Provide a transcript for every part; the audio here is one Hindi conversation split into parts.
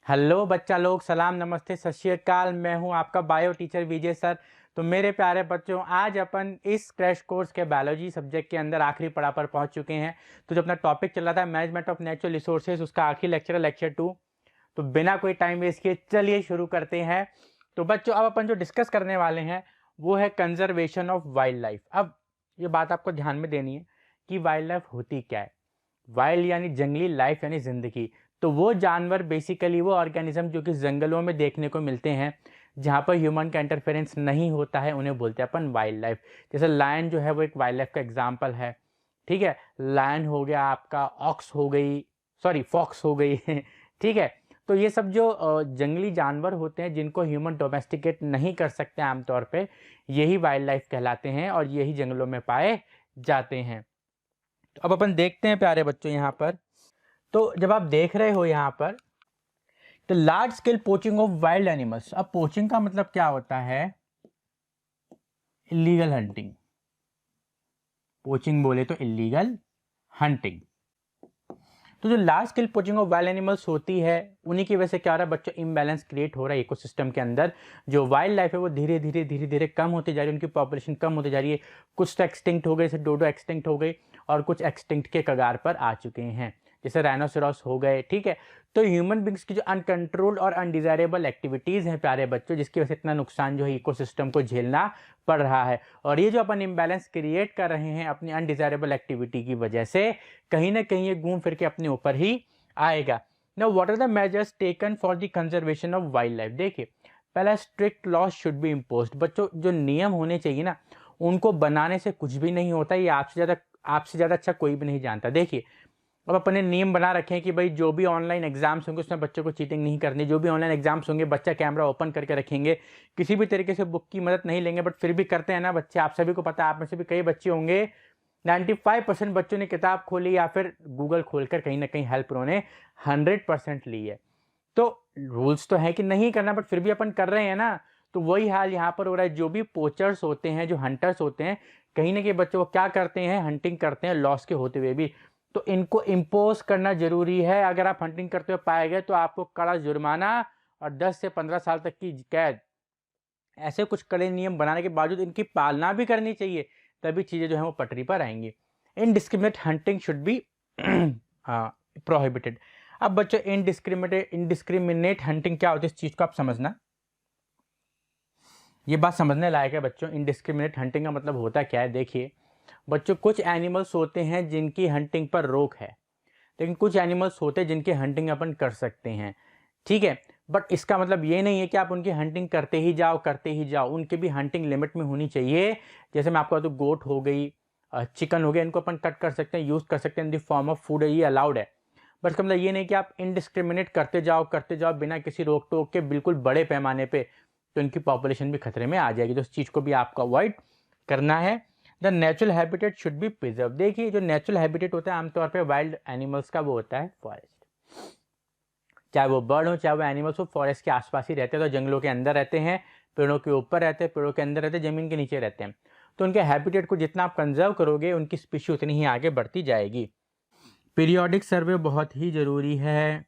हेलो बच्चा लोग, सलाम नमस्ते सत श्री अकाल। मैं हूं आपका बायो टीचर विजय सर। तो मेरे प्यारे बच्चों, आज अपन इस क्रैश कोर्स के बायोलॉजी सब्जेक्ट के अंदर आखिरी पड़ाव पर पहुंच चुके हैं। तो जो अपना टॉपिक चल रहा था मैनेजमेंट ऑफ नेचुरल रिसोर्सेज, उसका आखिरी लेक्चर है लेक्चर 2। तो बिना कोई टाइम वेस्ट किए चलिए शुरू करते हैं। तो बच्चों, अब अपन जो डिस्कस करने वाले हैं वो है कंजर्वेशन ऑफ वाइल्ड लाइफ। अब ये बात आपको ध्यान में देनी है कि वाइल्ड लाइफ होती क्या है। वाइल्ड यानी जंगली, लाइफ यानी जिंदगी। तो वो जानवर बेसिकली वो ऑर्गेनिज्म जो कि जंगलों में देखने को मिलते हैं, जहाँ पर ह्यूमन का इंटरफेरेंस नहीं होता है, उन्हें बोलते हैं अपन वाइल्ड लाइफ। जैसे लायन जो है वो एक वाइल्ड लाइफ का एग्जाम्पल है। ठीक है, लायन हो गया आपका, ऑक्स हो गई, सॉरी फॉक्स हो गई ठीक है। तो ये सब जो जंगली जानवर होते हैं जिनको ह्यूमन डोमेस्टिकेट नहीं कर सकते आमतौर पे, यही वाइल्ड लाइफ कहलाते हैं और यही जंगलों में पाए जाते हैं। तो अब अपन देखते हैं प्यारे बच्चों यहाँ पर। तो जब आप देख रहे हो यहाँ पर तो large scale poaching of wild animals. अब पोचिंग का मतलब क्या होता है? Illegal hunting. पोचिंग बोले तो इलीगल हंटिंग। तो जो large scale poaching of wild animals होती है, उन्हीं की वजह से क्या हो रहा है बच्चों, इम्बैलेंस क्रिएट हो रहा है इकोसिस्टम के अंदर। जो वाइल्ड लाइफ है वो धीरे धीरे कम होती जा रही है, उनकी पॉपुलेशन कम होती जा रही है। कुछ तो एक्सटिंक्ट हो गए, जैसे डोडो एक्सटिंक्ट हो गई, और कुछ एक्सटिंक्ट के कगार पर आ चुके हैं, जैसे राइनोसेरॉस हो गए। ठीक है, तो ह्यूमन बींग्स की जो अनकंट्रोल्ड और अनडिजायरेबल एक्टिविटीज हैं प्यारे बच्चों, जिसकी वजह से इतना नुकसान जो है इकोसिस्टम को झेलना पड़ रहा है। और ये जो अपन इम्बैलेंस क्रिएट कर रहे हैं अपनी अनडिजायरेबल एक्टिविटी की वजह से, कहीं ना कहीं ये घूम फिर के अपने ऊपर ही आएगा। Now what are the measures taken for the conservation of wildlife? देखिए, पहला strict laws should be imposed. बच्चों, जो नियम होने चाहिए ना, उनको बनाने से कुछ भी नहीं होता। ये आपसे ज़्यादा अच्छा कोई भी नहीं जानता। देखिए, अब अपने नियम बना रखे हैं कि भाई जो भी ऑनलाइन एग्जाम्स होंगे उसमें बच्चों को चीटिंग नहीं करनी। जो भी ऑनलाइन एग्जाम्स होंगे बच्चा कैमरा ओपन करके रखेंगे, किसी भी तरीके से बुक की मदद नहीं लेंगे। बट फिर भी करते हैं ना बच्चे, आप सभी को पता है, आप में से भी कई बच्चे होंगे, 95% बच्चों ने किताब खोली या फिर गूगल खोलकर कहीं ना कहीं हेल्प उन्होंने 100% ली है। तो रूल्स तो है कि नहीं करना, बट फिर भी अपन कर रहे हैं ना। तो वही हाल यहाँ पर हो रहा है। जो भी पोचर्स होते हैं, जो हंटर्स होते हैं, कहीं ना कहीं बच्चों को क्या करते हैं, हंटिंग करते हैं लॉस के होते हुए भी। तो इनको इम्पोज करना जरूरी है। अगर आप हंटिंग करते हुए पाए गए तो आपको कड़ा जुर्माना और 10 से 15 साल तक की कैद, ऐसे कुछ कड़े नियम बनाने के बावजूद इनकी पालना भी करनी चाहिए, तभी चीजें जो है वो पटरी पर आएंगी। Indiscriminate hunting should be prohibited. अब बच्चों, इनडिस्क्रिमिनेट हंटिंग क्या होती है, इस चीज को आप समझना। ये बात समझने लायक है बच्चों। इनडिस्क्रिमिनेट हंटिंग का मतलब होता क्या है? देखिए बच्चों, कुछ एनिमल्स होते हैं जिनकी हंटिंग पर रोक है, लेकिन कुछ एनिमल्स होते हैं जिनकी हंटिंग अपन कर सकते हैं। ठीक है, बट इसका मतलब ये नहीं है कि आप उनकी हंटिंग करते ही जाओ। उनकी भी हंटिंग लिमिट में होनी चाहिए। जैसे मैं आपको बता दूं, गोट हो गई, चिकन हो गया, इनको अपन कट कर सकते हैं, यूज कर सकते हैं in the form of food, ये अलाउड है। बट इसका मतलब ये नहीं कि आप इनडिस्क्रिमिनेट करते जाओ बिना किसी रोक टोक के, बिल्कुल बड़े पैमाने पे, तो इनकी पॉपुलेशन भी खतरे में आ जाएगी। तो इस चीज को भी आपको अवॉइड करना है। The natural habitat should be preserve. देखिए, जो नेचुरल हैबिटेट होता है आमतौर पे वाइल्ड एनिमल्स का, वो होता है फॉरेस्ट। चाहे वो बर्ड हो चाहे वो एनिमल्स हो, फॉरेस्ट के आसपास ही रहते हैं। तो जंगलों के अंदर रहते हैं, पेड़ों के ऊपर रहते हैं, पेड़ों के अंदर रहते हैं, जमीन के नीचे रहते हैं। तो उनके हैबिटेट को जितना आप कंजर्व करोगे, उनकी स्पीशी उतनी ही आगे बढ़ती जाएगी। पीरियोडिक सर्वे बहुत ही जरूरी है।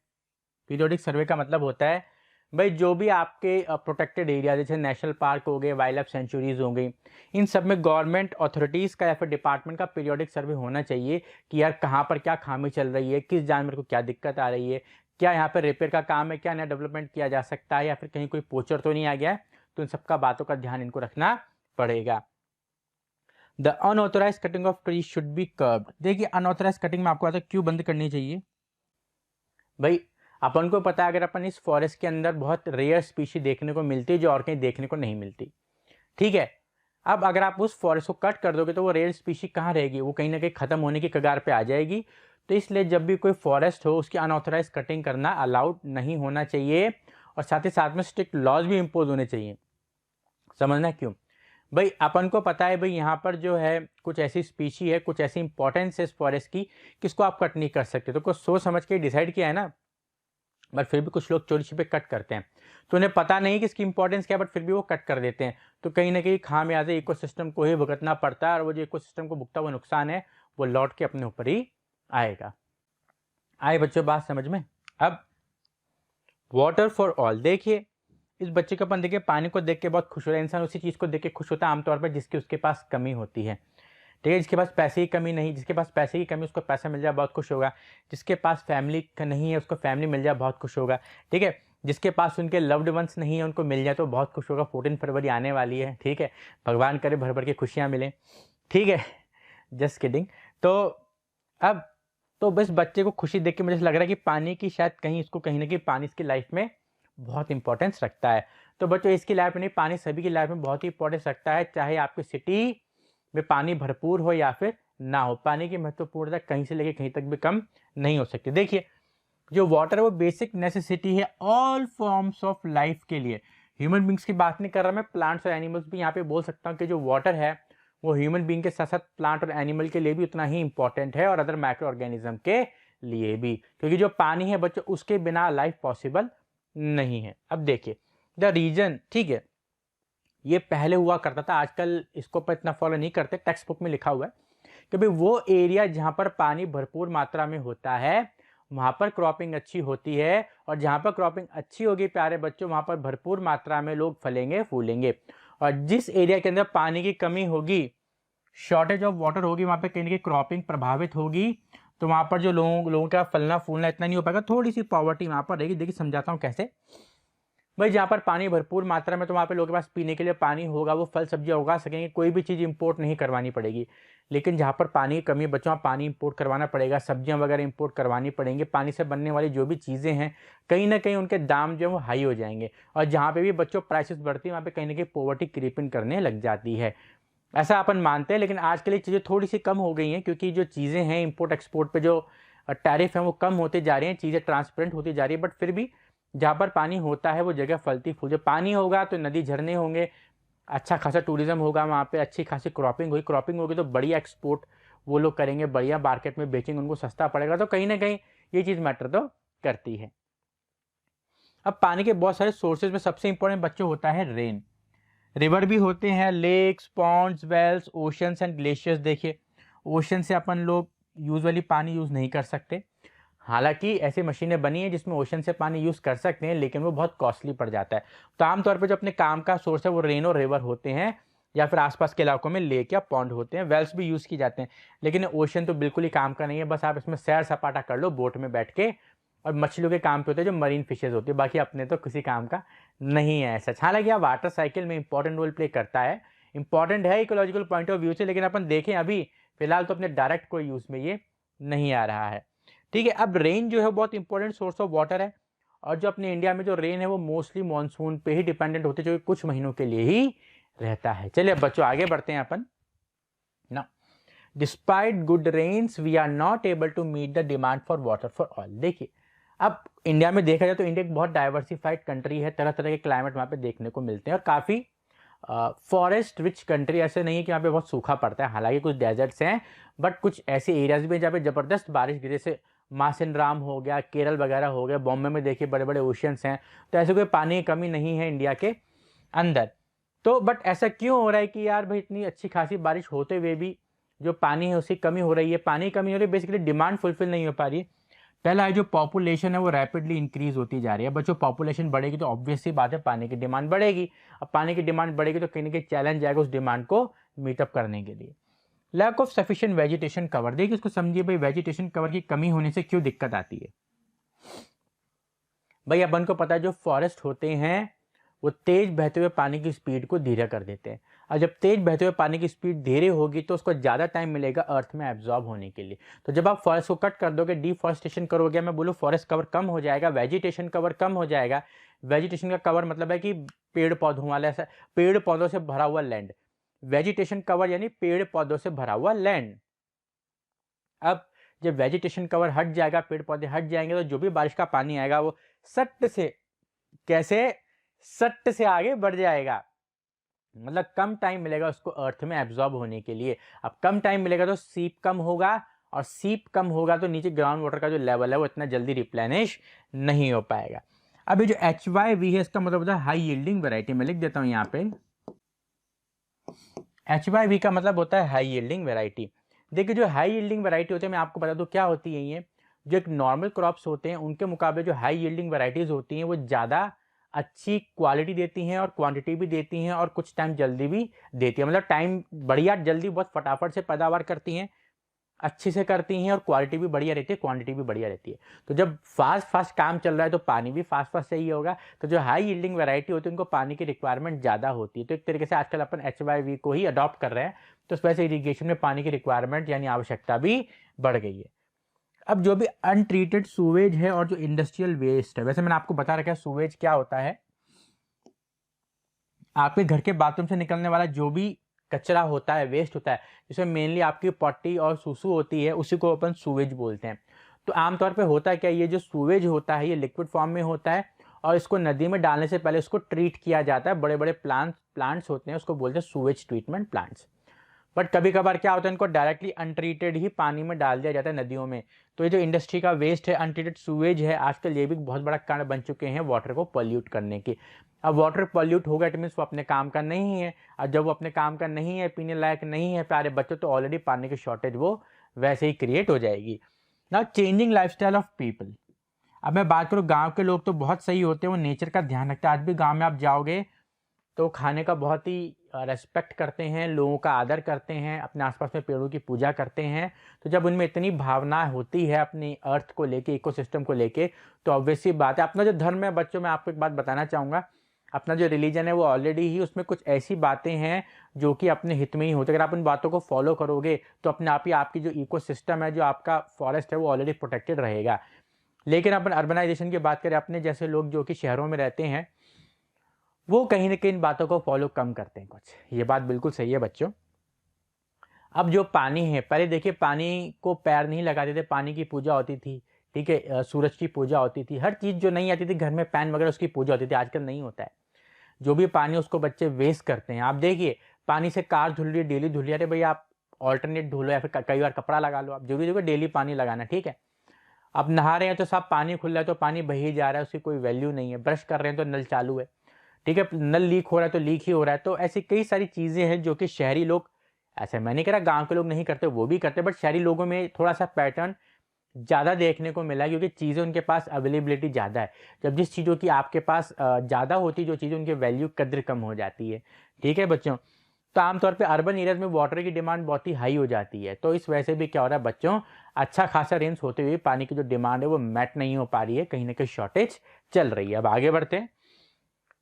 पीरियोडिक सर्वे का मतलब होता है भाई, जो भी आपके प्रोटेक्टेड एरिया, जैसे नेशनल पार्क हो गए, वाइल्ड लाइफ सेंचुरीज हो गई, इन सब में गवर्नमेंट अथॉरिटीज़ का या फिर डिपार्टमेंट का पीरियोडिक सर्वे होना चाहिए कि यार कहाँ पर क्या खामी चल रही है, किस जानवर को क्या दिक्कत आ रही है, क्या यहाँ पर रिपेयर का काम है, क्या नया डेवलपमेंट किया जा सकता है, या फिर कहीं कोई पोचर तो नहीं आ गया है। तो इन सबका बातों का ध्यान इनको रखना पड़ेगा। The unauthorised cutting of tree should be curbed. देखिए, अनऑथोराइज कटिंग में आपको आता है क्यों बंद करनी चाहिए भाई? अपन को पता है, अगर अपन इस फॉरेस्ट के अंदर बहुत रेयर स्पीशी देखने को मिलती है जो और कहीं देखने को नहीं मिलती। ठीक है, अब अगर आप उस फॉरेस्ट को कट कर दोगे तो वो रेयर स्पीशी कहाँ रहेगी? वो कहीं ना कहीं खत्म होने की कगार पे आ जाएगी। तो इसलिए जब भी कोई फॉरेस्ट हो, उसकी अनऑथोराइज कटिंग करना अलाउड नहीं होना चाहिए। और साथ ही साथ में स्ट्रिक्ट लॉज भी इम्पोज होने चाहिए। समझना क्यों भाई? अपन को पता है भाई, यहाँ पर जो है कुछ ऐसी स्पीशी है, कुछ ऐसी इंपॉर्टेंस है इस फॉरेस्ट की, किसको आप कट नहीं कर सकते। तो कुछ सोच समझ के डिसाइड किया है ना, बट फिर भी कुछ लोग चोरी छिपे कट करते हैं। तो उन्हें पता नहीं कि इसकी इंपॉर्टेंस क्या है, बट फिर भी वो कट कर देते हैं। तो कहीं ना कहीं खामियाजा इकोसिस्टम को ही भुगतना पड़ता है, और वो जो इकोसिस्टम को भुगता हुआ नुकसान है वो लौट के अपने ऊपर ही आएगा। आए बच्चों बात समझ में? अब वाटर फॉर ऑल। देखिए इस बच्चे को अपन देखिए पानी को देख के बहुत खुश हो रहा है, इंसान उसी चीज़ को देख के खुश होता है आमतौर पर जिसकी उसके पास कमी होती है। ठीक है, जिसके पास पैसे की कमी नहीं, जिसके पास पैसे की कमी उसको पैसा मिल जाए बहुत खुश होगा। जिसके पास फैमिली का नहीं है उसको फैमिली मिल जाए बहुत खुश होगा। ठीक है, जिसके पास उनके लव्ड वंस नहीं है उनको मिल जाए तो बहुत खुश होगा। 14 फरवरी आने वाली है, ठीक है, भगवान करे भर भर के खुशियाँ मिलें। ठीक है, जस्ट किडिंग। तो अब तो बस बच्चे को खुशी देख के मुझे लग रहा है कि पानी की शायद कहीं इसको कहीं ना कहीं पानी इसकी लाइफ में बहुत इंपॉर्टेंस रखता है। तो बच्चों इसकी लाइफ में नहीं, पानी सभी की लाइफ में बहुत ही इंपॉर्टेंस रखता है, चाहे आपकी सिटी में पानी भरपूर हो या फिर ना हो। पानी की महत्वपूर्णता कहीं से लेकर कहीं तक भी कम नहीं हो सकती। देखिए जो वाटर है वो बेसिक नेसेसिटी है ऑल फॉर्म्स ऑफ लाइफ के लिए। ह्यूमन बींग्स की बात नहीं कर रहा मैं, प्लांट्स और एनिमल्स भी यहाँ पे बोल सकता हूँ कि जो वाटर है वो ह्यूमन बींग के साथ साथ प्लांट और एनिमल के लिए भी उतना ही इंपॉर्टेंट है और अदर माइक्रो ऑर्गेनिज्म के लिए भी, क्योंकि जो पानी है बच्चों उसके बिना लाइफ पॉसिबल नहीं है। अब देखिए द रीजन, ठीक है, ये पहले हुआ करता था, आजकल इसको पर इतना फॉलो नहीं करते, टेक्स्ट बुक में लिखा हुआ है कि भाई वो एरिया जहाँ पर पानी भरपूर मात्रा में होता है वहाँ पर क्रॉपिंग अच्छी होती है, और जहाँ पर क्रॉपिंग अच्छी होगी प्यारे बच्चों वहाँ पर भरपूर मात्रा में लोग फलेंगे फूलेंगे। और जिस एरिया के अंदर पानी की कमी होगी, शॉर्टेज ऑफ वाटर होगी, वहाँ पे कहीं ना कहीं क्रॉपिंग प्रभावित होगी, तो वहाँ पर जो लोगों का फलना फूलना इतना नहीं हो पाएगा, थोड़ी सी पॉवर्टी वहाँ पर रहेगी। देखिए समझाता हूँ कैसे। भाई जहाँ पर पानी भरपूर मात्रा में तो वहाँ पे लोगों के पास पीने के लिए पानी होगा, वो फल सब्जियाँ उगा सकेंगे, कोई भी चीज़ इंपोर्ट नहीं करवानी पड़ेगी। लेकिन जहाँ पर पानी की कमी है बच्चों वहाँ पानी इंपोर्ट करवाना पड़ेगा, सब्जियाँ वगैरह इंपोर्ट करवानी पड़ेंगी। पानी से बनने वाली जो भी चीज़ें हैं कहीं ना कहीं उनके दाम जो है वो हाई हो जाएंगे, और जहाँ पे भी बच्चों प्राइसेस बढ़ती है वहाँ पे कहीं ना कहीं पॉवर्टी क्रीपिंग करने लग जाती है। ऐसा अपन मानते हैं, लेकिन आज के लिए चीज़ें थोड़ी सी कम हो गई हैं क्योंकि जो चीज़ें हैं इंपोर्ट एक्सपोर्ट पे जो टैरिफ है वो कम होते जा रहे हैं, चीज़ें ट्रांसपेरेंट होती जा रही है। बट फिर भी जहाँ पर पानी होता है वो जगह फलती फूल, जब पानी होगा तो नदी झरने होंगे, अच्छा खासा टूरिज्म होगा वहाँ पे, अच्छी खासी क्रॉपिंग होगी तो बढ़िया एक्सपोर्ट वो लोग करेंगे, बढ़िया मार्केट में बेचेंगे, उनको सस्ता पड़ेगा। तो कहीं ना कहीं ये चीज़ मैटर तो करती है। अब पानी के बहुत सारे सोर्सेज में सबसे इंपॉर्टेंट बच्चों होता है रेन। रिवर भी होते हैं, lakes, ponds, wells, oceans and glaciers. देखिए ओशन से अपन लोग यूजुअली पानी यूज़ नहीं कर सकते, हालांकि ऐसी मशीनें बनी हैं जिसमें ओशन से पानी यूज़ कर सकते हैं, लेकिन वो बहुत कॉस्टली पड़ जाता है। तो आमतौर पर जो अपने काम का सोर्स है वो रेन और रिवर होते हैं, या फिर आसपास के इलाकों में लेक या पॉन्ड होते हैं। वेल्स भी यूज़ की जाते हैं, लेकिन ओशन तो बिल्कुल ही काम का नहीं है, बस आप इसमें सैर सपाटा कर लो बोट में बैठ के, और मछलियों के काम पे होते हैं जो मरीन फिशेज होती है, बाकी अपने तो किसी काम का नहीं है ऐसा। हालांकि यहाँ वाटर साइकिल में इंपॉर्टेंट रोल प्ले करता है, इंपॉर्टेंट है इकोलॉजिकल पॉइंट ऑफ व्यू से, लेकिन अपन देखें अभी फिलहाल तो अपने डायरेक्ट कोई यूज़ में ये नहीं आ रहा है। ठीक है, अब रेन जो है बहुत इंपॉर्टेंट सोर्स ऑफ वाटर है, और जो अपने इंडिया में जो रेन है वो मोस्टली मानसून पे ही डिपेंडेंट होते हैं, जो कि कुछ महीनों के लिए ही रहता है। चलिए बच्चों आगे बढ़ते हैं अपन ना। Despite good rains we are not able to meet the demand for water for all. देखिए अब इंडिया में देखा जाए तो इंडिया एक बहुत डाइवर्सिफाइड कंट्री है, तरह तरह के क्लाइमेट वहाँ पे देखने को मिलते हैं, और काफ़ी फॉरेस्ट रिच कंट्री, ऐसे नहीं है कि यहाँ पे बहुत सूखा पड़ता है, हालांकि कुछ डेजर्ट्स हैं, बट कुछ ऐसे एरियाज भी हैं जहाँ पे ज़बरदस्त बारिश गिरे, जैसे मासिन राम हो गया, केरल वगैरह हो गया, बॉम्बे में देखिए बड़े बड़े ओशियंस हैं। तो ऐसे कोई पानी की कमी नहीं है इंडिया के अंदर। तो बट ऐसा क्यों हो रहा है कि यार भाई इतनी अच्छी खासी बारिश होते हुए भी जो पानी है उसकी कमी हो रही है? पानी की कमी हो रही है, बेसिकली डिमांड फुलफिल नहीं हो पा रही है। पहला है जो पॉपुलेशन है वो रैपिडली इंक्रीज होती जा रही है। बच्चों पॉपुलेशन बढ़ेगी तो ऑब्वियस सी बात है पानी की डिमांड बढ़ेगी। अब पानी की डिमांड बढ़ेगी तो कहीं ना कहीं चैलेंज आएगा उस डिमांड को मीटअप करने के लिए। Lack of sufficient vegetation cover. देखिए इसको समझिए भाई, वेजिटेशन कवर की कमी होने से क्यों दिक्कत आती है। भाई अपन को पता है जो फॉरेस्ट होते हैं वो तेज बहते हुए पानी की स्पीड को धीरे कर देते हैं, और जब तेज बहते हुए पानी की स्पीड धीरे होगी तो उसको ज़्यादा टाइम मिलेगा अर्थ में एब्जॉर्ब होने के लिए। तो जब आप फॉरेस्ट को कट कर दोगे, डिफॉरेस्टेशन करोगे, मैं बोलूँ फॉरेस्ट कवर कम हो जाएगा, वेजिटेशन कवर कम हो जाएगा। वेजिटेशन का कवर मतलब है कि पेड़ पौधों वाला, ऐसा पेड़ पौधों से भरा हुआ लैंड। वेजिटेशन कवर यानी पेड़ पौधों से भरा हुआ लैंड। अब जब वेजिटेशन कवर हट जाएगा, पेड़ पौधे हट जाएंगे, तो जो भी बारिश का पानी आएगा वो सट से, कैसे, सट से आगे बढ़ जाएगा, मतलब कम टाइम मिलेगा उसको अर्थ में एब्जॉर्ब होने के लिए। अब कम टाइम मिलेगा तो सीप कम होगा, और सीप कम होगा तो नीचे ग्राउंड वाटर का जो लेवल है वो इतना जल्दी रिप्लेनिश नहीं हो पाएगा। अब ये जो HYV है इसका मतलब होता है हाई यील्डिंग वेराइटी। मैं लिख देता हूं यहाँ पे, HYV का मतलब होता है हाई यील्डिंग वेराइटी। देखिए जो हाई यील्डिंग वेराइटी होती है, मैं आपको बता दूं क्या होती है ये। जो एक नॉर्मल क्रॉप्स होते हैं उनके मुकाबले जो हाई यील्डिंग वैरायटीज़ होती हैं वो ज़्यादा अच्छी क्वालिटी देती हैं और क्वांटिटी भी देती हैं और कुछ टाइम जल्दी भी देती है, मतलब टाइम बढ़िया जल्दी बहुत फटाफट से पैदावार करती हैं, अच्छे से करती हैं और क्वालिटी भी बढ़िया रहती है, क्वांटिटी भी बढ़िया रहती है। तो जब फास्ट काम चल रहा है तो पानी भी फास्ट चाहिए होगा। तो जो हाई यील्डिंग वैरायटी होती है उनको पानी की रिक्वायरमेंट ज़्यादा होती है। तो एक तरीके से आजकल अपन HYV को ही अडॉप्ट कर रहे हैं, तो उस वजह से इरीगेशन में पानी की रिक्वायरमेंट यानी आवश्यकता भी बढ़ गई है। अब जो भी अनट्रीटेड सूवेज है और जो इंडस्ट्रियल वेस्ट है, वैसे मैंने आपको बता रखा है सूवेज क्या होता है। आपके घर के बाथरूम से निकलने वाला जो भी कचरा होता है, वेस्ट होता है, जिसमें मेनली आपकी पॉटी और सुसु होती है, उसी को अपन सूवेज बोलते हैं। तो आमतौर पे होता है क्या, ये जो सूवेज होता है ये लिक्विड फॉर्म में होता है और इसको नदी में डालने से पहले उसको ट्रीट किया जाता है। बड़े बड़े प्लांट्स होते हैं, उसको बोलते हैं सूवेज ट्रीटमेंट प्लांट्स। बट कभी कभार क्या होता है, इनको डायरेक्टली अनट्रीटेड ही पानी में डाल दिया जाता है नदियों में। तो ये जो इंडस्ट्री का वेस्ट है, अनट्रीटेड सूवेज है, आजकल ये भी बहुत बड़ा कारण बन चुके हैं वाटर को पॉल्यूट करने के। अब वाटर पॉल्यूट होगा इट मीन्स वो अपने काम का नहीं है, और जब वो अपने काम का नहीं है, पीने लायक नहीं है प्यारे बच्चों, तो ऑलरेडी पानी की शॉर्टेज वो वैसे ही क्रिएट हो जाएगी। ना चेंजिंग लाइफस्टाइल ऑफ पीपल। अब मैं बात करूँ, गाँव के लोग तो बहुत सही होते हैं, वो नेचर का ध्यान रखते हैं। आज भी गाँव में आप जाओगे तो खाने का बहुत ही रेस्पेक्ट करते हैं, लोगों का आदर करते हैं, अपने आसपास में पेड़ों की पूजा करते हैं। तो जब उनमें इतनी भावना होती है अपनी अर्थ को लेके, इकोसिस्टम को लेके, तो ऑब्वियसली बात है। अपना जो धर्म है बच्चों, मैं आपको एक बात बताना चाहूँगा, अपना जो रिलीजन है वो ऑलरेडी ही उसमें कुछ ऐसी बातें हैं जो कि अपने हित में ही होती है। अगर आप उन बातों को फॉलो करोगे तो अपने आप ही आपकी जो इकोसिस्टम है, जो आपका फॉरेस्ट है, वो ऑलरेडी प्रोटेक्टेड रहेगा। लेकिन अपन अर्बनाइजेशन की बात करें, अपने जैसे लोग जो कि शहरों में रहते हैं, वो कहीं ना कहीं इन बातों को फॉलो कम करते हैं कुछ। ये बात बिल्कुल सही है बच्चों। अब जो पानी है, पहले देखिए पानी को पैर नहीं लगाते थे, पानी की पूजा होती थी, ठीक है, सूरज की पूजा होती थी, हर चीज़ जो नहीं आती थी घर में, पैन वगैरह, उसकी पूजा होती थी। आजकल नहीं होता है। जो भी पानी उसको बच्चे वेस्ट करते हैं। आप देखिए पानी से कार धुल रही है, डेली धुल रही है, अरे भैया आप ऑल्टरनेट धुलो या फिर कई बार कपड़ा लगा लो। आप जरूरी देखो डेली पानी लगाना, ठीक है। अब नहा रहे हैं तो सब पानी खुल रहा है तो पानी बह ही जा रहा है, उसकी कोई वैल्यू नहीं है। ब्रश कर रहे हैं तो नल चालू है, ठीक है, नल लीक हो रहा है तो लीक ही हो रहा है। तो ऐसी कई सारी चीज़ें हैं जो कि शहरी लोग, ऐसे मैं नहीं कह रहा गांव के लोग नहीं करते, वो भी करते, बट शहरी लोगों में थोड़ा सा पैटर्न ज़्यादा देखने को मिला है, क्योंकि चीज़ें उनके पास अवेलेबिलिटी ज़्यादा है। जब जिस चीज़ों की आपके पास ज़्यादा होती है, जो चीज़ें उनकी वैल्यू कद्र कम हो जाती है, ठीक है बच्चों। तो आमतौर पे अर्बन एरियाज में वाटर की डिमांड बहुत ही हाई हो जाती है। तो इस वजह से भी क्या हो रहा है बच्चों, अच्छा खासा रेंज होते हुए पानी की जो डिमांड है वो मैट नहीं हो पा रही है, कहीं ना कहीं शॉर्टेज चल रही है। अब आगे बढ़ते हैं।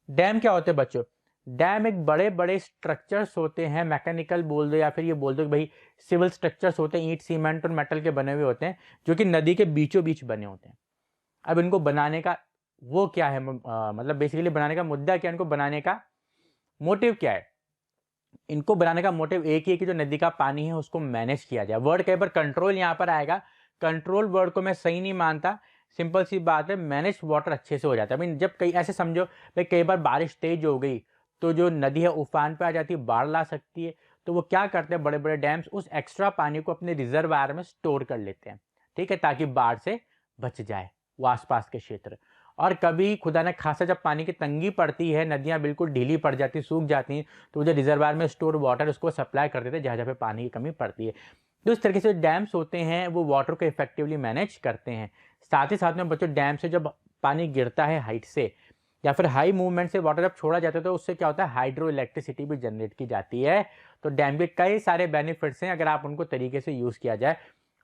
डैम क्या होते हैं बच्चों? डैम एक बड़े बड़े स्ट्रक्चर्स होते हैं, मैकेनिकल बोल दो या फिर ये बोल दो कि भाई सिविल स्ट्रक्चर्स होते हैं, ईंट सीमेंट और मेटल के बने हुए होते हैं, जो कि नदी के बीचों बीच बने होते हैं। अब इनको बनाने का वो क्या है, मतलब बेसिकली बनाने का मुद्दा क्या है, इनको बनाने का मोटिव क्या है? इनको बनाने का मोटिव एक ही है कि जो नदी का पानी है उसको मैनेज किया जाए। वर्ड कई बार कंट्रोल यहाँ पर आएगा, कंट्रोल वर्ड को मैं सही नहीं मानता। सिंपल सी बात है, मैनेज वाटर अच्छे से हो जाता है। जब कई ऐसे समझो भाई, कई बार बारिश तेज हो गई तो जो नदी है उफान पे आ जाती है, बाढ़ ला सकती है। तो वो क्या करते हैं, बड़े बड़े डैम्स उस एक्स्ट्रा पानी को अपने रिजर्वायर में स्टोर कर लेते हैं, ठीक है, ताकि बाढ़ से बच जाए वो आसपास के क्षेत्र। और कभी खुदा ने खासा जब पानी की तंगी पड़ती है, नदियाँ बिल्कुल ढीली पड़ जाती, सूख जाती हैं, तो जो रिजर्वायर में स्टोर वाटर उसको सप्लाई कर देते हैं जहाँ जहाँ पे पानी की कमी पड़ती है। तो इस तरीके से डैम्स होते हैं वो वाटर को इफेक्टिवली मैनेज करते हैं। साथ ही साथ में बच्चों, डैम से जब पानी गिरता है हाइट से या फिर हाई मूवमेंट से वाटर जब छोड़ा जाता है, तो उससे क्या होता है, हाइड्रो इलेक्ट्रिसिटी भी जनरेट की जाती है। तो डैम के कई सारे बेनिफिट्स हैं अगर आप उनको तरीके से यूज़ किया जाए।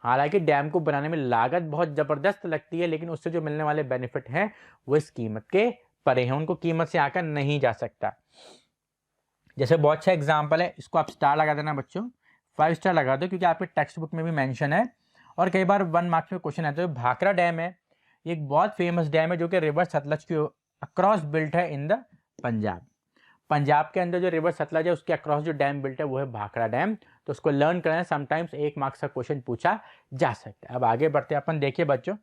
हालांकि डैम को बनाने में लागत बहुत ज़बरदस्त लगती है, लेकिन उससे जो मिलने वाले बेनिफिट हैं वो इस कीमत के परे हैं, उनको कीमत से आकर नहीं जा सकता। जैसे बहुत अच्छा एग्जाम्पल है, इसको आप स्टार लगा देना बच्चों, 5 स्टार लगा दो, क्योंकि आपके टेक्स्ट बुक में भी मेंशन है और कई बार 1 मार्क्स में क्वेश्चन आता है। भाखड़ा डैम है, एक बहुत फेमस डैम है जो कि रिवर सतलज के अक्रॉस बिल्ट है इन द पंजाब। पंजाब के अंदर जो रिवर सतलज है उसके अक्रॉस जो डैम बिल्ट है वो है भाखड़ा डैम। तो उसको लर्न करना, समटाइम्स 1 मार्क्स का क्वेश्चन पूछा जा सकता है। अब आगे बढ़ते हैं अपन। देखिए बच्चों,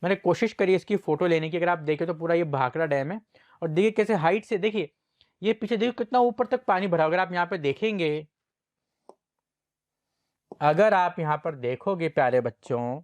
मैंने कोशिश करी इसकी फोटो लेने की। अगर आप देखें तो पूरा ये भाखड़ा डैम है और देखिए कैसे हाइट से, देखिए ये पीछे देखिए कितना ऊपर तक पानी भरा। अगर आप यहाँ पे देखेंगे, अगर आप यहाँ पर देखोगे प्यारे बच्चों,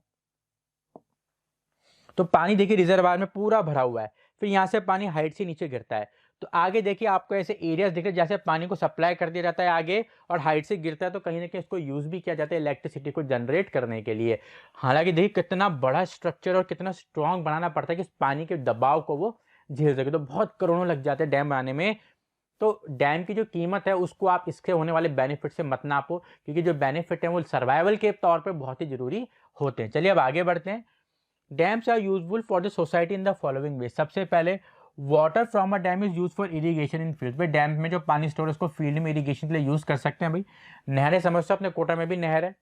तो पानी देखिए रिजर्वायर में पूरा भरा हुआ है, फिर यहाँ से पानी हाइट से नीचे गिरता है। तो आगे देखिए आपको ऐसे एरियाज दिख रहे हैं जैसे पानी को सप्लाई कर दिया जाता है आगे और हाइट से गिरता है, तो कहीं ना कहीं इसको यूज़ भी किया जाता है इलेक्ट्रिसिटी को जनरेट करने के लिए। हालांकि देखिए कितना बड़ा स्ट्रक्चर और कितना स्ट्रॉन्ग बनाना पड़ता है कि इस पानी के दबाव को वो झेल सके, तो बहुत करोड़ों लग जाते हैं डैम बनाने में। तो डैम की जो कीमत है उसको आप इसके होने वाले बेनिफिट से मत नापो, क्योंकि जो बेनिफिट है वो सर्वाइवल के तौर पर बहुत ही जरूरी होते हैं। चलिए अब आगे बढ़ते हैं। Dams are useful for the society in the following way. सबसे पहले water from a dam is use for irrigation in field. भाई डैम में जो पानी स्टोर है उसको फील्ड में इरीगेशन के लिए यूज कर सकते हैं। भाई नहरें समझते हो, अपने कोटा में भी नहर है,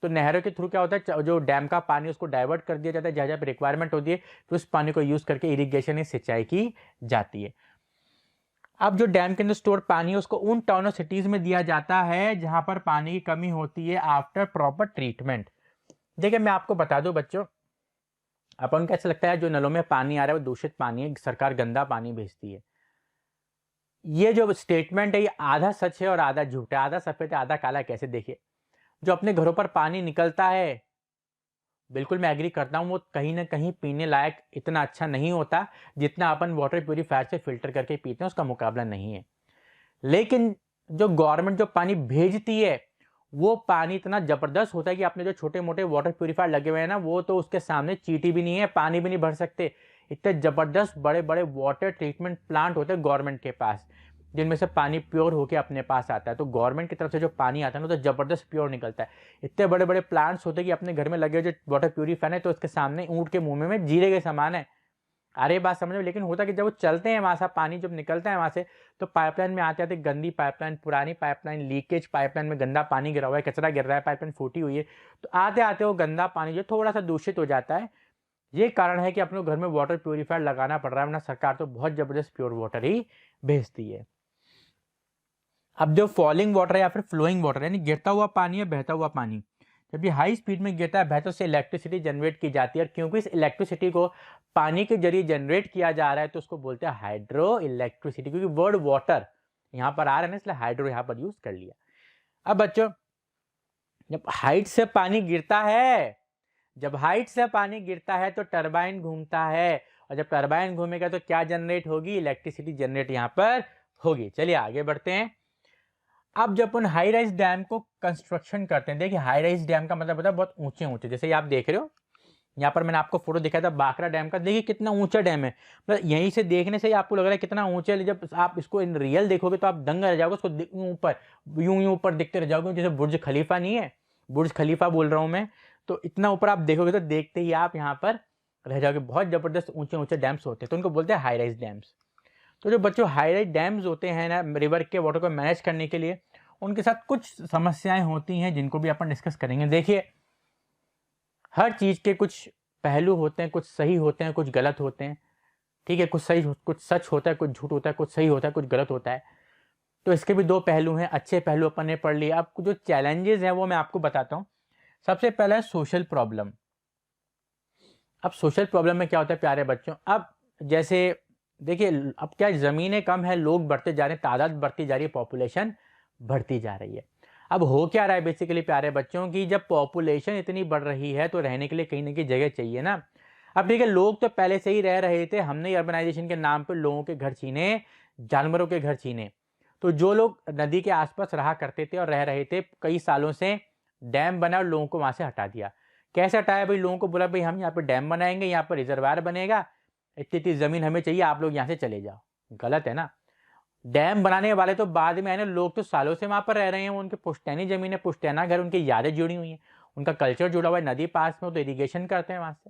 तो नहरों के थ्रू क्या होता है, जो डैम का पानी उसको डाइवर्ट कर दिया जाता है जहाँ जहाँ पे रिक्वायरमेंट होती है, तो उस पानी को यूज करके इरीगेशन या सिंचाई की जाती है। अब जो डैम के अंदर स्टोर पानी है उसको उन टाउन और सिटीज में दिया जाता है जहां पर पानी की कमी होती है आफ्टर प्रॉपर ट्रीटमेंट। देखिए मैं आपको बता दूं बच्चों, अपन कैसे लगता है जो नलों में पानी आ रहा है वो दूषित पानी है, सरकार गंदा पानी भेजती है। ये जो स्टेटमेंट है ये आधा सच है और आधा झूठ है, आधा सफेद है आधा काला। कैसे? देखिए जो अपने घरों पर पानी निकलता है, बिल्कुल मैं एग्री करता हूँ, वो कहीं ना कहीं पीने लायक इतना अच्छा नहीं होता जितना अपन वाटर प्यूरीफायर से फिल्टर करके पीते हैं, उसका मुकाबला नहीं है। लेकिन जो गवर्नमेंट जो पानी भेजती है वो पानी इतना जबरदस्त होता है कि अपने जो छोटे मोटे वाटर प्यूरीफायर लगे हुए हैं ना, वो तो उसके सामने चींटी भी नहीं है, पानी भी नहीं भर सकते। इतने जबरदस्त बड़े बड़े वाटर ट्रीटमेंट प्लांट होते हैं गवर्नमेंट के पास, जिनमें से पानी प्योर होके अपने पास आता है। तो गवर्नमेंट की तरफ से जो पानी आता है ना तो जबरदस्त प्योर निकलता है। इतने बड़े बड़े प्लांट्स होते हैं कि अपने घर में लगे जो वाटर प्यूरीफायर है तो उसके सामने ऊँट के मुंह में जीरे के समान है। अरे बात समझ में। लेकिन होता कि जब वो चलते हैं वहां से पानी जब निकलता है वहां से, तो पाइपलाइन में आते आते गंदी पाइपलाइन, पुरानी पाइपलाइन, लीकेज पाइपलाइन में गंदा पानी गिरा हुआ है, कचरा गिर रहा है, पाइपलाइन फूटी हुई है, तो आते आते वो गंदा पानी जो थोड़ा सा दूषित हो जाता है। ये कारण है कि अपने घर में वाटर प्यूरीफायर लगाना पड़ रहा है, वरना सरकार तो बहुत जबरदस्त प्योर वाटर ही भेजती है। अब जो फॉलिंग वाटर है या फिर फ्लोइंग वाटर यानी गिरता हुआ पानी है, बहता हुआ पानी, जब ये हाई स्पीड में गिरता है बहता से इलेक्ट्रिसिटी जनरेट की जाती है, और क्योंकि इस इलेक्ट्रिसिटी को पानी के जरिए जनरेट किया जा रहा है तो उसको बोलते हैं हाइड्रो इलेक्ट्रिसिटी, क्योंकि वर्ड वाटर यहाँ पर आ रहा है ना इसलिए हाइड्रो यहाँ पर यूज कर लिया। अब बच्चों जब हाइट से पानी गिरता है, जब हाइट से पानी गिरता है तो टरबाइन घूमता है, और जब टरबाइन घूमेगा तो क्या जनरेट होगी? इलेक्ट्रिसिटी जनरेट यहाँ पर होगी। चलिए आगे बढ़ते हैं। अब जब अपन हाई राइज डैम को कंस्ट्रक्शन करते हैं, देखिए हाई राइज डैम का मतलब होता है बहुत ऊंचे ऊंचे, जैसे आप देख रहे हो यहाँ पर मैंने आपको फोटो दिखाया था बाकरा डैम का, देखिए कितना ऊंचा डैम है। मतलब यहीं से देखने से ही आपको लग रहा है कितना ऊंचा है, जब आप इसको इन रियल देखोगे तो आप दंग रह जाओगे, उसको ऊपर यूं यूं ऊपर दिखते रह जाओगे, जैसे बुर्ज खलीफा नहीं है, बुर्ज खलीफा बोल रहा हूँ मैं, तो इतना ऊपर आप देखोगे तो देखते ही आप यहाँ पर रह जाओगे। बहुत जबरदस्त ऊंचे ऊंचे डैम्स होते हैं तो उनको बोलते हैं हाई राइज डैम्स। तो जो बच्चों हाई राइज डैम्स होते हैं ना रिवर के वाटर को मैनेज करने के लिए, उनके साथ कुछ समस्याएं होती हैं जिनको भी अपन डिस्कस करेंगे। देखिए हर चीज के कुछ पहलू होते हैं, कुछ सही होते हैं, कुछ गलत होते हैं, ठीक है, कुछ सही कुछ सच होता है, कुछ झूठ होता है, कुछ सही होता है, कुछ गलत होता है। तो इसके भी दो पहलू हैं, अच्छे पहलू अपन ने पढ़ लिए। अब जो चैलेंजेस हैं वो मैं आपको बताता हूँ। सबसे पहला है सोशल प्रॉब्लम। अब सोशल प्रॉब्लम में क्या होता है प्यारे बच्चों, अब जैसे देखिए अब क्या ज़मीनें कम है, लोग बढ़ते जा रहे हैं, तादाद बढ़ती जा रही है, पॉपुलेशन बढ़ती जा रही है। अब हो क्या रहा है बेसिकली प्यारे बच्चों की, जब पॉपुलेशन इतनी बढ़ रही है तो रहने के लिए कहीं ना कहीं जगह चाहिए ना। अब ठीक है लोग तो पहले से ही रह रहे थे, हमने अर्बनाइजेशन के नाम पर लोगों के घर छीने, जानवरों के घर छीने। तो जो लोग नदी के आसपास रहा करते थे और रह रहे थे कई सालों से, डैम बना और लोगों को वहां से हटा दिया। कैसे हटाया भाई? लोगों को बोला भाई हम यहाँ पे डैम बनाएंगे, यहाँ पर रिजर्वायर बनेगा, इतनी इतनी जमीन हमें चाहिए, आप लोग यहाँ से चले जाओ। गलत है ना। डैम बनाने वाले तो बाद में आए ना, लोग तो सालों से वहां पर रह रहे हैं, उनके पुश्तैनी जमीन है, पुश्तैना घर, उनकी यादें जुड़ी हुई हैं, उनका कल्चर जुड़ा हुआ है, नदी पास में हो तो इरीगेशन करते हैं वहां से,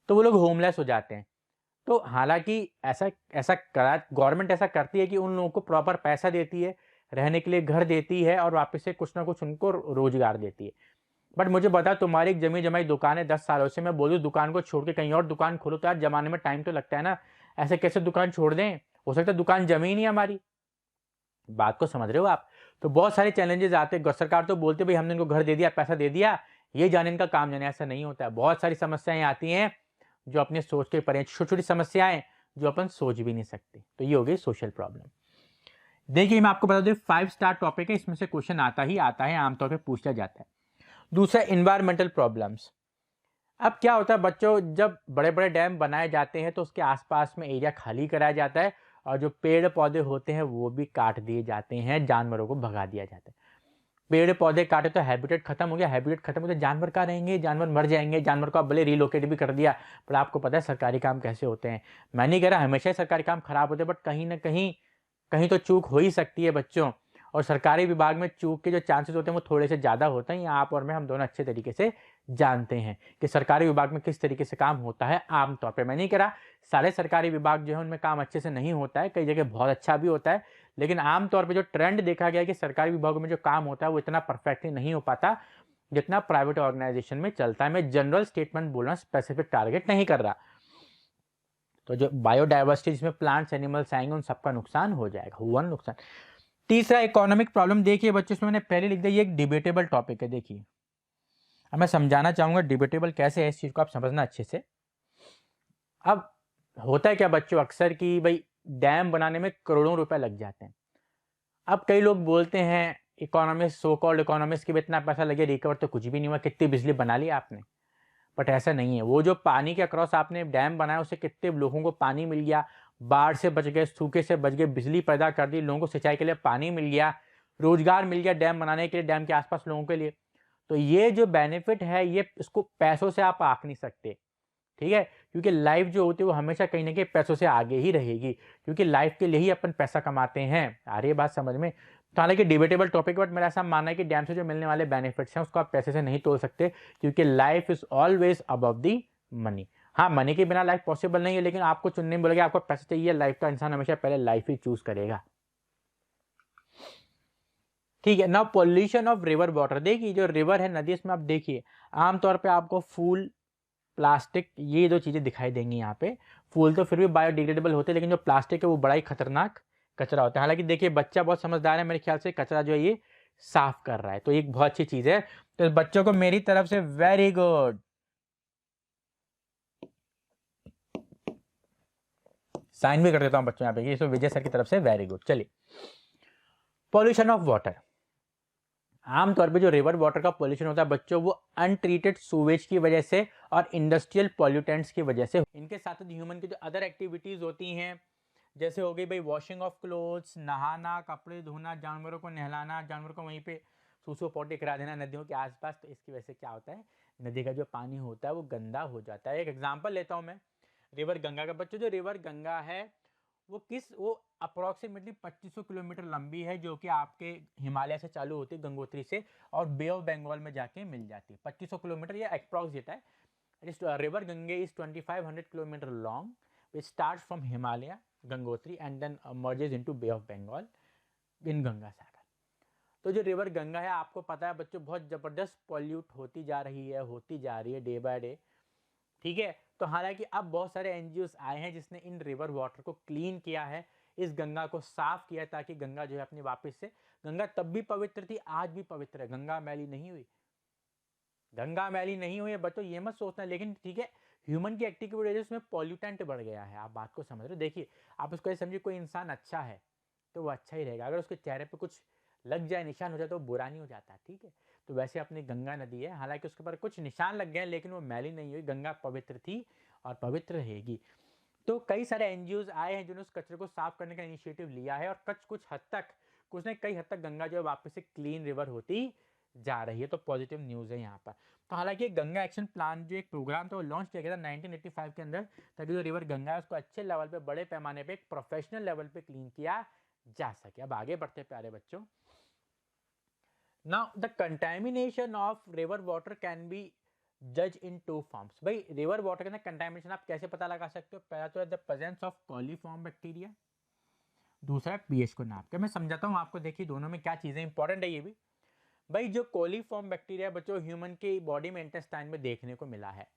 तो वो लोग होमलेस हो जाते हैं। तो हालांकि ऐसा ऐसा करा गवर्नमेंट ऐसा करती है कि उन लोगों को प्रॉपर पैसा देती है, रहने के लिए घर देती है और वापस से कुछ ना कुछ उनको रोजगार देती है। बट मुझे बता, तुम्हारी एक जमी जमाई दुकान है 10 सालों से, मैं बोलूँ दुकान को छोड़ के कहीं और दुकान खोलो तो यार जमाने में टाइम तो लगता है ना, ऐसे कैसे दुकान छोड़ दें? हो सकता है दुकान जमी नहीं हमारी। बात को समझ रहे हो आप? तो बहुत सारे चैलेंजेस आते हैं। सरकार तो बोलते भाई हमने इनको घर दे दिया, पैसा दे दिया, ये जाने इनका काम जाने, ऐसा नहीं होता है। बहुत सारी समस्याएं आती हैं जो अपने सोच के परे, छोटी छोटी समस्याएं जो अपन सोच भी नहीं सकते। तो ये हो गई सोशल प्रॉब्लम। देखिए मैं आपको बता दूं 5 स्टार टॉपिक है, इसमें से क्वेश्चन आता ही आता है, आमतौर पर पूछा जाता है। दूसरा इन्वायरमेंटल प्रॉब्लम्स। अब क्या होता है बच्चों, जब बड़े बड़े डैम बनाए जाते हैं तो उसके आसपास में एरिया खाली कराया जाता है और जो पेड़ पौधे होते हैं वो भी काट दिए जाते हैं, जानवरों को भगा दिया जाता है। पेड़ पौधे काटे तो हैबिटेट खत्म हो गया, हैबिटेट खत्म हो तो जानवर कहाँ रहेंगे, जानवर मर जाएंगे। जानवर को आप भले रिलोकेट भी कर दिया, पर आपको पता है सरकारी काम कैसे होते हैं। मैं नहीं कह रहा हमेशा ही सरकारी काम खराब होते हैं, बट कहीं ना कहीं कहीं तो चूक हो ही सकती है बच्चों। और सरकारी विभाग में चूक के जो चांसेस होते हैं वो थोड़े से ज़्यादा होते हैं। आप और मैं, हम दोनों अच्छे तरीके से जानते हैं कि सरकारी विभाग में किस तरीके से काम होता है। आमतौर पर मैं नहीं कह रहा सारे सरकारी विभाग जो है उनमें काम अच्छे से नहीं होता है, कई जगह बहुत अच्छा भी होता है, लेकिन आमतौर पर जो ट्रेंड देखा गया है कि सरकारी विभागों में जो काम होता है वो इतना परफेक्टली नहीं हो पाता जितना प्राइवेट ऑर्गेनाइजेशन में चलता है। मैं जनरल स्टेटमेंट बोल रहा हूँ, स्पेसिफिक टारगेट नहीं कर रहा। तो जो बायोडाइवर्सिटी जिसमें प्लांट्स एनिमल्स आएंगे उन सबका नुकसान हो जाएगा, हुआ नुकसान। तीसरा इकोनॉमिक प्रॉब्लम देखिए बच्चों, इसमें मैंने पहले लिख दिया, ये एक डिबेटेबल टॉपिक है। देखिए अब मैं समझाना चाहूंगा डिबेटेबल कैसे है, इस चीज को आप समझना अच्छे से। अब होता है क्या बच्चों अक्सर कि भाई डैम बनाने में करोड़ों रुपए लग जाते हैं। अब कई लोग बोलते हैं इकोनॉमिस्ट, सो कॉल्ड इकोनॉमिस्ट, की भी इतना पैसा लगे रिकवर तो कुछ भी नहीं हुआ, कितनी बिजली बना ली आपने। बट ऐसा नहीं है। वो जो पानी के अक्रॉस आपने डैम बनाया उससे कितने लोगों को पानी मिल गया, बाढ़ से बच गए, सूखे से बच गए, बिजली पैदा कर दी, लोगों को सिंचाई के लिए पानी मिल गया, रोजगार मिल गया डैम बनाने के लिए, डैम के आसपास लोगों के लिए। तो ये जो बेनिफिट है ये इसको पैसों से आप आंक नहीं सकते, ठीक है, क्योंकि लाइफ जो होती है वो हमेशा कहीं ना कहीं पैसों से आगे ही रहेगी, क्योंकि लाइफ के लिए ही अपन पैसा कमाते हैं। आ रही है बात समझ में। तो हालांकि डिबेटेबल टॉपिक, बट मेरा ऐसा मानना है कि डैम से जो मिलने वाले बेनिफिट्स हैं उसको आप पैसे से नहीं तोल सकते, क्योंकि life is always above the money. हाँ, मनी के बिना लाइफ पॉसिबल नहीं है, लेकिन आपको चुनने में बोलेगा आपको पैसे चाहिए लाइफ का, इंसान हमेशा पहले लाइफ ही चूज करेगा। ठीक है। Now pollution of river water, देखिए जो रिवर है, नदी, इसमें आप देखिए आमतौर पर आपको फूल, प्लास्टिक, ये दो चीजें दिखाई देंगी यहाँ पे। फूल तो फिर भी बायोडिग्रेडेबल होते हैं, लेकिन जो प्लास्टिक है वो बड़ा ही खतरनाक कचरा होता है। हालांकि देखिए बच्चा बहुत समझदार है, मेरे ख्याल से कचरा जो है ये साफ कर रहा है, तो एक बहुत अच्छी चीज है। तो बच्चों को मेरी तरफ से वेरी गुड, साइन भी कर देता हूं बच्चों यहाँ पे, ये तो विजय सर की तरफ से वेरी गुड। चलिए, पॉल्यूशन ऑफ वाटर। आमतौर पे जो रिवर वाटर का पॉल्यूशन होता है बच्चों, वो अनट्रीटेड सूवेज की वजह से और इंडस्ट्रियल पॉल्यूटेंट्स की वजह से, इनके साथ ह्यूमन की जो अदर एक्टिविटीज होती हैं, जैसे हो गई भाई वॉशिंग ऑफ क्लोथ्स, नहाना, कपड़े धोना, जानवरों को नहलाना, जानवरों को वहीं पे सूसू पोटी करा देना नदियों के आसपास, तो इसकी वजह से क्या होता है, नदी का जो पानी होता है वो गंदा हो जाता है। एक एग्जांपल लेता हूँ मैं रिवर गंगा का। बच्चों जो रिवर गंगा है वो अप्रोक्सीमेटली 2500 किलोमीटर लंबी है, जो कि आपके हिमालय से चालू होती है, गंगोत्री से, और बे ऑफ बंगाल में जाके मिल जाती है। 2500 किलोमीटर ये अप्रोक्स देता है। River Gange is 2500 kilometre long, which start from Himalaya Gangotri and then merges into Bay of Bengal in Ganga Sagar. तो जो रिवर गंगा है, आपको पता है बच्चों, बहुत जबरदस्त पॉल्यूट होती जा रही है, होती जा रही है डे बाय डे, ठीक है। तो हालांकि अब बहुत सारे एनजीओ आए हैं जिसने इन रिवर वाटर को क्लीन किया है, इस गंगा को साफ किया, ताकि गंगा जो है अपनी वापस से, गंगा तब भी पवित्र थी, आज भी पवित्र है, गंगा मैली नहीं हुई, गंगा मैली नहीं हुई है बच्चों, ये मत सोचना। लेकिन ठीक है, ह्यूमन की एक्टिविटी की वजह से उसमें पॉल्यूटेंट बढ़ गया है, आप बात को समझ रहे हो। देखिए आप उसको ये समझिए, कोई इंसान अच्छा है तो वो अच्छा ही रहेगा, अगर उसके चेहरे पे कुछ लग जाए, निशान हो जाए, तो वो बुरा नहीं हो जाता, ठीक है। तो वैसे अपनी गंगा नदी है, हालांकि उसके ऊपर कुछ निशान लग गए, लेकिन वो मैली नहीं हुई, गंगा पवित्र थी और पवित्र रहेगी। तो कई सारे एनजीओ आए हैं जिन्होंने उस कचरे को साफ करने का इनिशिएटिव लिया है, और कुछ ने कई हद तक गंगा जो है वापस से क्लीन रिवर होती जा रही है। तो पॉजिटिव न्यूज है यहाँ पर। तो हालांकि गंगा एक्शन प्लान जो एक प्रोग्राम था वो लॉन्च किया गया था 1985 के अंदर, ताकि जो रिवर गंगा है उसको अच्छे लेवल पे, बड़े पैमाने पे, एक प्रोफेशनल लेवल पे क्लीन किया जा सके। अब आगे बढ़ते प्यारे बच्चों। Now the contamination of river water can be जज इन टू फॉर्म्स। भाई रिवर वाटर के अंदर कंटेमिनेशन आप कैसे पता लगा सकते हो? पहला तो है the presence of coliform bacteria, दूसरा पीएच को नाप के। मैं समझाता हूँ आपको, देखिए दोनों में क्या चीजें इंपॉर्टेंट है ये भी। भाई जो कोलीफॉर्म बैक्टीरिया बच्चों ह्यूमन की बॉडी में, इंटेस्टाइन में देखने को मिला है।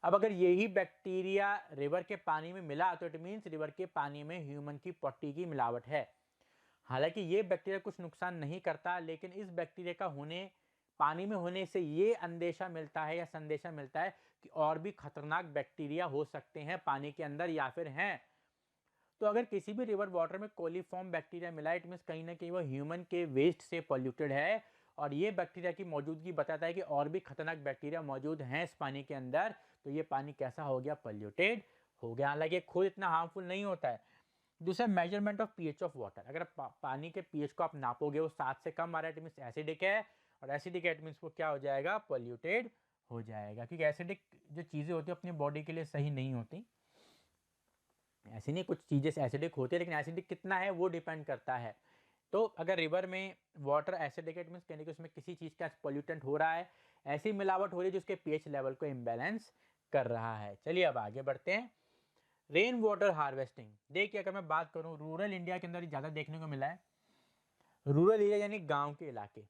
अब अगर यही बैक्टीरिया रिवर के पानी में मिला तो इट मीन्स रिवर के पानी में ह्यूमन की पट्टी की मिलावट है। हालांकि ये बैक्टीरिया कुछ नुकसान नहीं करता, लेकिन इस बैक्टीरिया का होने, पानी में होने से ये अंदेशा मिलता है या संदेशा मिलता है कि और भी खतरनाक बैक्टीरिया हो सकते हैं पानी के अंदर या फिर हैं। तो अगर किसी भी रिवर वाटर में कोलीफॉर्म बैक्टीरिया मिला, इट मीन्स कहीं ना कहीं वो ह्यूमन के वेस्ट से पॉल्यूटेड है, और ये बैक्टीरिया की मौजूदगी बताता है कि और भी खतरनाक बैक्टीरिया मौजूद हैं इस पानी के अंदर। तो ये पानी कैसा हो गया? पॉल्यूटेड हो गया। हालांकि खुद इतना हार्मफुल नहीं होता है, दूसरा measurement of pH of water, अगर पानी के पीएच को आप नापोगे वो 7 से कम आ रहा है, इट मीन्स एसिडिक है, और एसिडिक है इट मीन्स वो क्या हो जाएगा, पॉल्यूटेड हो जाएगा, क्योंकि एसिडिक जो चीज़ें होती है अपनी बॉडी के लिए सही नहीं होती। ऐसी नहीं, कुछ चीज़ें एसिडिक होती है लेकिन एसिडिक कितना है वो डिपेंड करता है। तो अगर रिवर में वाटर एसिडिक है, मीन्स कहने कि उसमें किसी चीज़ का पॉल्यूटेंट हो रहा है, ऐसी मिलावट हो रही है जिसके पीएच लेवल को इम्बैलेंस कर रहा है। चलिए अब आगे बढ़ते हैं। रेन वाटर हार्वेस्टिंग, देखिए अगर मैं बात करूं रूरल इंडिया के अंदर ज़्यादा देखने को मिला है। रूरल एरिया यानी गांव के इलाके,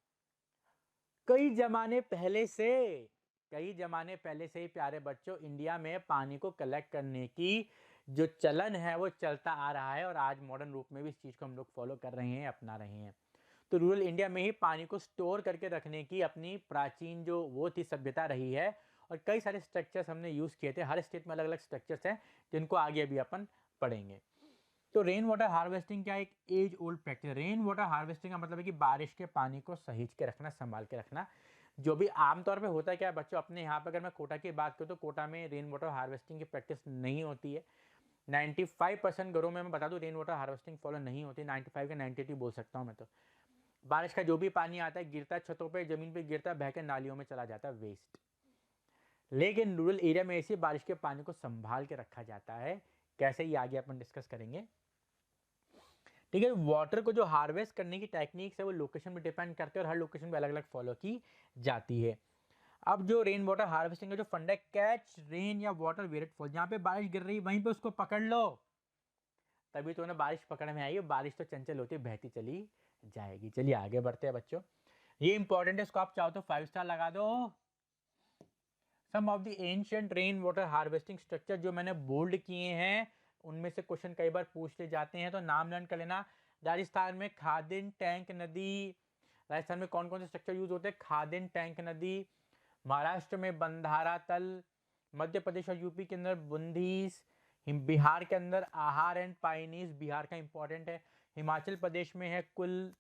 कई जमाने पहले से ही प्यारे बच्चों इंडिया में पानी को कलेक्ट करने की जो चलन है वो चलता आ रहा है, और आज मॉडर्न रूप में भी इस चीज़ को हम लोग फॉलो कर रहे हैं, अपना रहे हैं। तो रूरल इंडिया में ही पानी को स्टोर करके रखने की अपनी प्राचीन जो वो थी सभ्यता रही है, और कई सारे स्ट्रक्चर्स हमने यूज़ किए थे। हर स्टेट में अलग अलग स्ट्रक्चर्स हैं जिनको आगे भी अपन पढ़ेंगे। तो रेन वाटर हार्वेस्टिंग क्या, एक age old practice. Rain water harvesting का मतलब है कि बारिश के पानी को सहीज के रखना, संभाल के रखना। जो भी आमतौर पे होता है क्या बच्चों, अपने यहाँ पे अगर मैं कोटा की बात करूँ तो कोटा में रेन वाटर हार्वेस्टिंग की प्रैक्टिस नहीं होती है। 95% घरों में मैं बता दूं रेन वाटर हार्वेस्टिंग फॉलो नहीं होती, 95 का 98 बोल सकता हूँ मैं। तो बारिश का जो भी पानी आता है गिरता है छतों पे, जमीन पे गिरता है, बह के नालियों में चला जाता है, वेस्ट। लेकिन रूरल एरिया में ऐसी बारिश के पानी को संभाल के रखा जाता है, कैसे, ये आगे अपन डिस्कस करेंगे। ठीक है, वाटर को जो हार्वेस्ट करने की टेक्निक्स है वो लोकेशन पे डिपेंड करते हैं और हर लोकेशन पे अलग अलग फॉलो की जाती है। अब जो रेन वाटर हार्वेस्टिंग का जो फंड है, कैच रेन या वाटर वेयर इट फॉल, जहाँ पे बारिश गिर रही है वहीं पे उसको पकड़ लो, तभी तो ना बारिश पकड़ में आएगी। बारिश तो चंचल होती है, बहती चली जाएगी। चलिए आगे बढ़ते हैं बच्चों, ये इंपॉर्टेंट है, इसको आप चाहो तो 5 स्टार लगा दो। Some of the ancient rain water harvesting structure जो मैंने बोल्ड किए हैं उनमें से क्वेश्चन कई बार पूछ ले जाते हैं, तो नाम लर्न कर लेना। राजस्थान में खादिन टैंक नदी, राजस्थान में कौन कौन से स्ट्रक्चर यूज होते हैं, खादिन टैंक नदी। महाराष्ट्र में बंधारा तल, मध्य प्रदेश और यूपी के अंदर बुंदीस, बिहार के अंदर आहार एंड पाइनीस, बिहार का इंपॉर्टेंट है। हिमाचल प्रदेश में है कुल,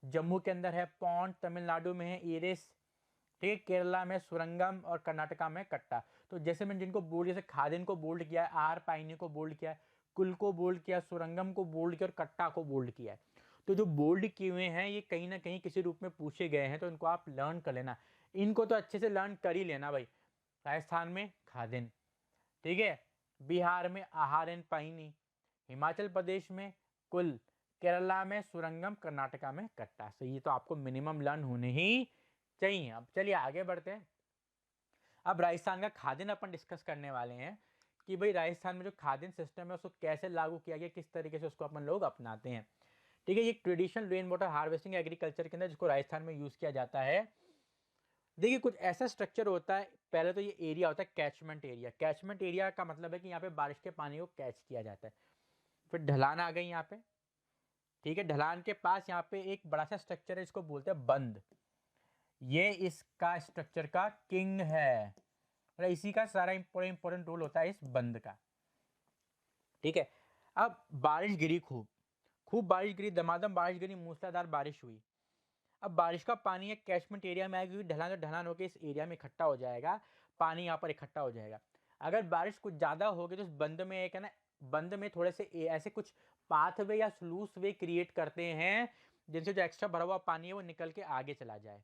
जम्मू के अंदर है पौंड, तमिलनाडु में है इरिस, ठीक है, केरला में सुरंगम और कर्नाटका में कट्टा। तो जैसे मैंने जिनको बोल्ड, जैसे खादिन को बोल्ड किया है, आहार पाइनी को बोल्ड किया है, कुल को बोल्ड किया, सुरंगम को बोल्ड किया और कट्टा को बोल्ड किया है। तो जो बोल्ड किए हुए हैं ये कहीं ना कहीं किसी रूप में पूछे गए हैं, तो इनको आप लर्न कर लेना। इनको तो अच्छे से लर्न कर ही लेना भाई। राजस्थान में खादिन, ठीक है, बिहार में आहार एंड पाइनी, हिमाचल प्रदेश में कुल, केरला में सुरंगम, कर्नाटका में कट्टा। सो ये तो आपको मिनिमम लर्न होने ही चाहिए। अब चलिए आगे बढ़ते हैं। अब राजस्थान का खादिन अपन डिस्कस करने वाले हैं कि भाई राजस्थान में जो खादिन सिस्टम है उसको कैसे लागू किया गया, किस तरीके से उसको अपन लोग अपनाते हैं। ठीक है, ये traditional rain water harvesting agriculture के अंदर जिसको राजस्थान में यूज किया जाता है। देखिए कुछ ऐसा स्ट्रक्चर होता है, पहले तो ये एरिया होता है कैचमेंट एरिया। कैचमेंट एरिया का मतलब है कि यहाँ पे बारिश के पानी को कैच किया जाता है। फिर ढलान आ गई यहाँ पे, ठीक है, ढलान के पास यहाँ पे एक बड़ा सा स्ट्रक्चर है इसको बोलते हैं बंद, ये इसका स्ट्रक्चर का किंग है, और इसी का सारा इंपॉर्टेंट रोल होता है इस बंद का। ठीक है, अब बारिश गिरी, खूब खूब बारिश गिरी, दमादम बारिश गिरी, मूसलाधार बारिश हुई। अब बारिश का पानी एक कैचमेंट एरिया में आएगा, क्योंकि ढलान ढलान होकर इस एरिया में इकट्ठा हो जाएगा, पानी यहाँ पर इकट्ठा हो जाएगा। अगर बारिश कुछ ज़्यादा होगी तो इस बंद में एक है ना, बंद में थोड़े से ऐसे कुछ पाथवे या स्लूस वे क्रिएट करते हैं जिनसे जो एक्स्ट्रा भरा हुआ पानी है वो निकल के आगे चला जाए,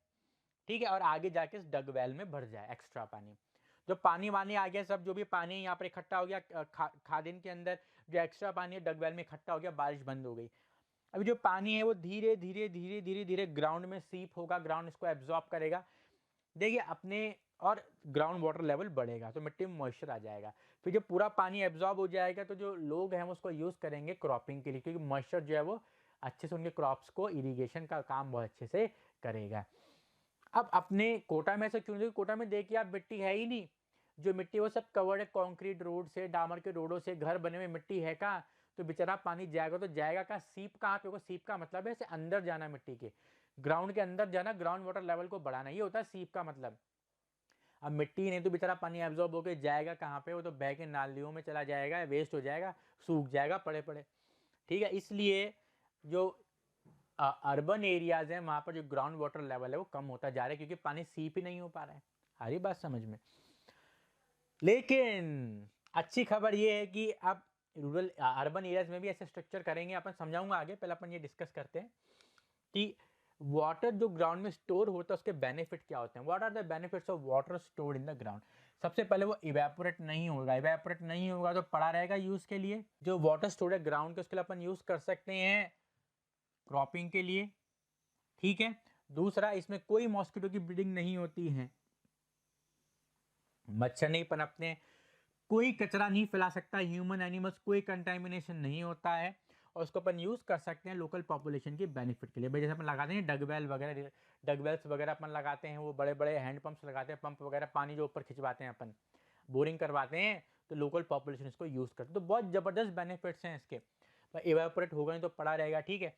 ठीक है, और आगे जाके इस डगवेल में भर जाए एक्स्ट्रा पानी। जो पानी वानी आ गया, सब जो भी पानी यहाँ पर इकट्ठा हो गया खादिन के अंदर, जो एक्स्ट्रा पानी है डगवेल में इकट्ठा हो गया, बारिश बंद हो गई। अभी जो पानी है वो धीरे धीरे धीरे धीरे धीरे ग्राउंड में सीप होगा, ग्राउंड इसको एब्जॉर्ब करेगा, देखिए अपने, और ग्राउंड वाटर लेवल बढ़ेगा तो मिट्टी में मॉइस्चर आ जाएगा। फिर जब पूरा पानी एब्जॉर्ब हो जाएगा तो जो लोग हैं वो उसको यूज़ करेंगे क्रॉपिंग के लिए, क्योंकि मॉइस्चर जो है वो अच्छे से उनके क्रॉप्स को इरीगेशन का काम बहुत अच्छे से करेगा। अब अपने कोटा में ऐसा क्यों, क्योंकि कोटा में देखिए आप मिट्टी है ही नहीं, जो मिट्टी वो सब कवर्ड है कंक्रीट रोड से, डामर के रोडों से, घर बने हुए, मिट्टी है कहाँ, तो बेचारा पानी जाएगा तो जाएगा कहाँ, सीप कहाँ पे होगा, सीप का मतलब है इसे अंदर जाना, मिट्टी के ग्राउंड के अंदर जाना, ग्राउंड वाटर लेवल को बढ़ाना, ये होता है सीप का मतलब। अब मिट्टी नहीं तो बेचारा पानी एब्जॉर्ब होकर जाएगा कहाँ पे, वो तो बह के नालियों में चला जाएगा, वेस्ट हो जाएगा, सूख जाएगा पड़े पड़े, ठीक है। इसलिए जो अर्बन एरियाज हैं वहाँ पर जो ग्राउंड वाटर लेवल है वो कम होता जा रहा है, क्योंकि पानी सीप ही नहीं हो पा रहा है। हरी बात समझ में। लेकिन अच्छी खबर ये है कि अब रूरल अर्बन एरियाज में भी ऐसे स्ट्रक्चर करेंगे, अपन समझाऊंगा आगे, पहले अपन ये डिस्कस करते हैं कि वाटर जो ग्राउंड में स्टोर होता है उसके बेनिफिट क्या होते हैं। What are the benefits of water stored in the ground. सबसे पहले वो इवेपोरेट नहीं होगा, इवेपोरेट नहीं होगा तो पड़ा रहेगा यूज के लिए। जो वाटर स्टोर्ड है ग्राउंड के उसके लिए अपन यूज कर सकते हैं क्रॉपिंग के लिए, ठीक है। दूसरा, इसमें कोई मॉस्किटो की ब्रीडिंग नहीं होती है, मच्छर नहीं पनपते हैं, कोई कचरा नहीं फैला सकता ह्यूमन एनिमल्स, कोई कंटामिनेशन नहीं होता है, और उसको अपन यूज कर सकते हैं लोकल पॉपुलेशन के बेनिफिट के लिए। भाई जैसे अपन लगाते हैं डगवेल वगैरह, डगवेल्स वगैरह अपन लगाते हैं, वो बड़े बड़े हैंड पंप्स लगाते हैं, पंप वगैरह पानी जो ऊपर खिंचवाते हैं अपन, बोरिंग करवाते हैं, तो लोकल पॉपुलेशन इसको यूज करते हैं। तो बहुत जबरदस्त बेनिफिट्स हैं इसके। इवेपोरेट होगा नहीं तो पड़ा रहेगा, ठीक है।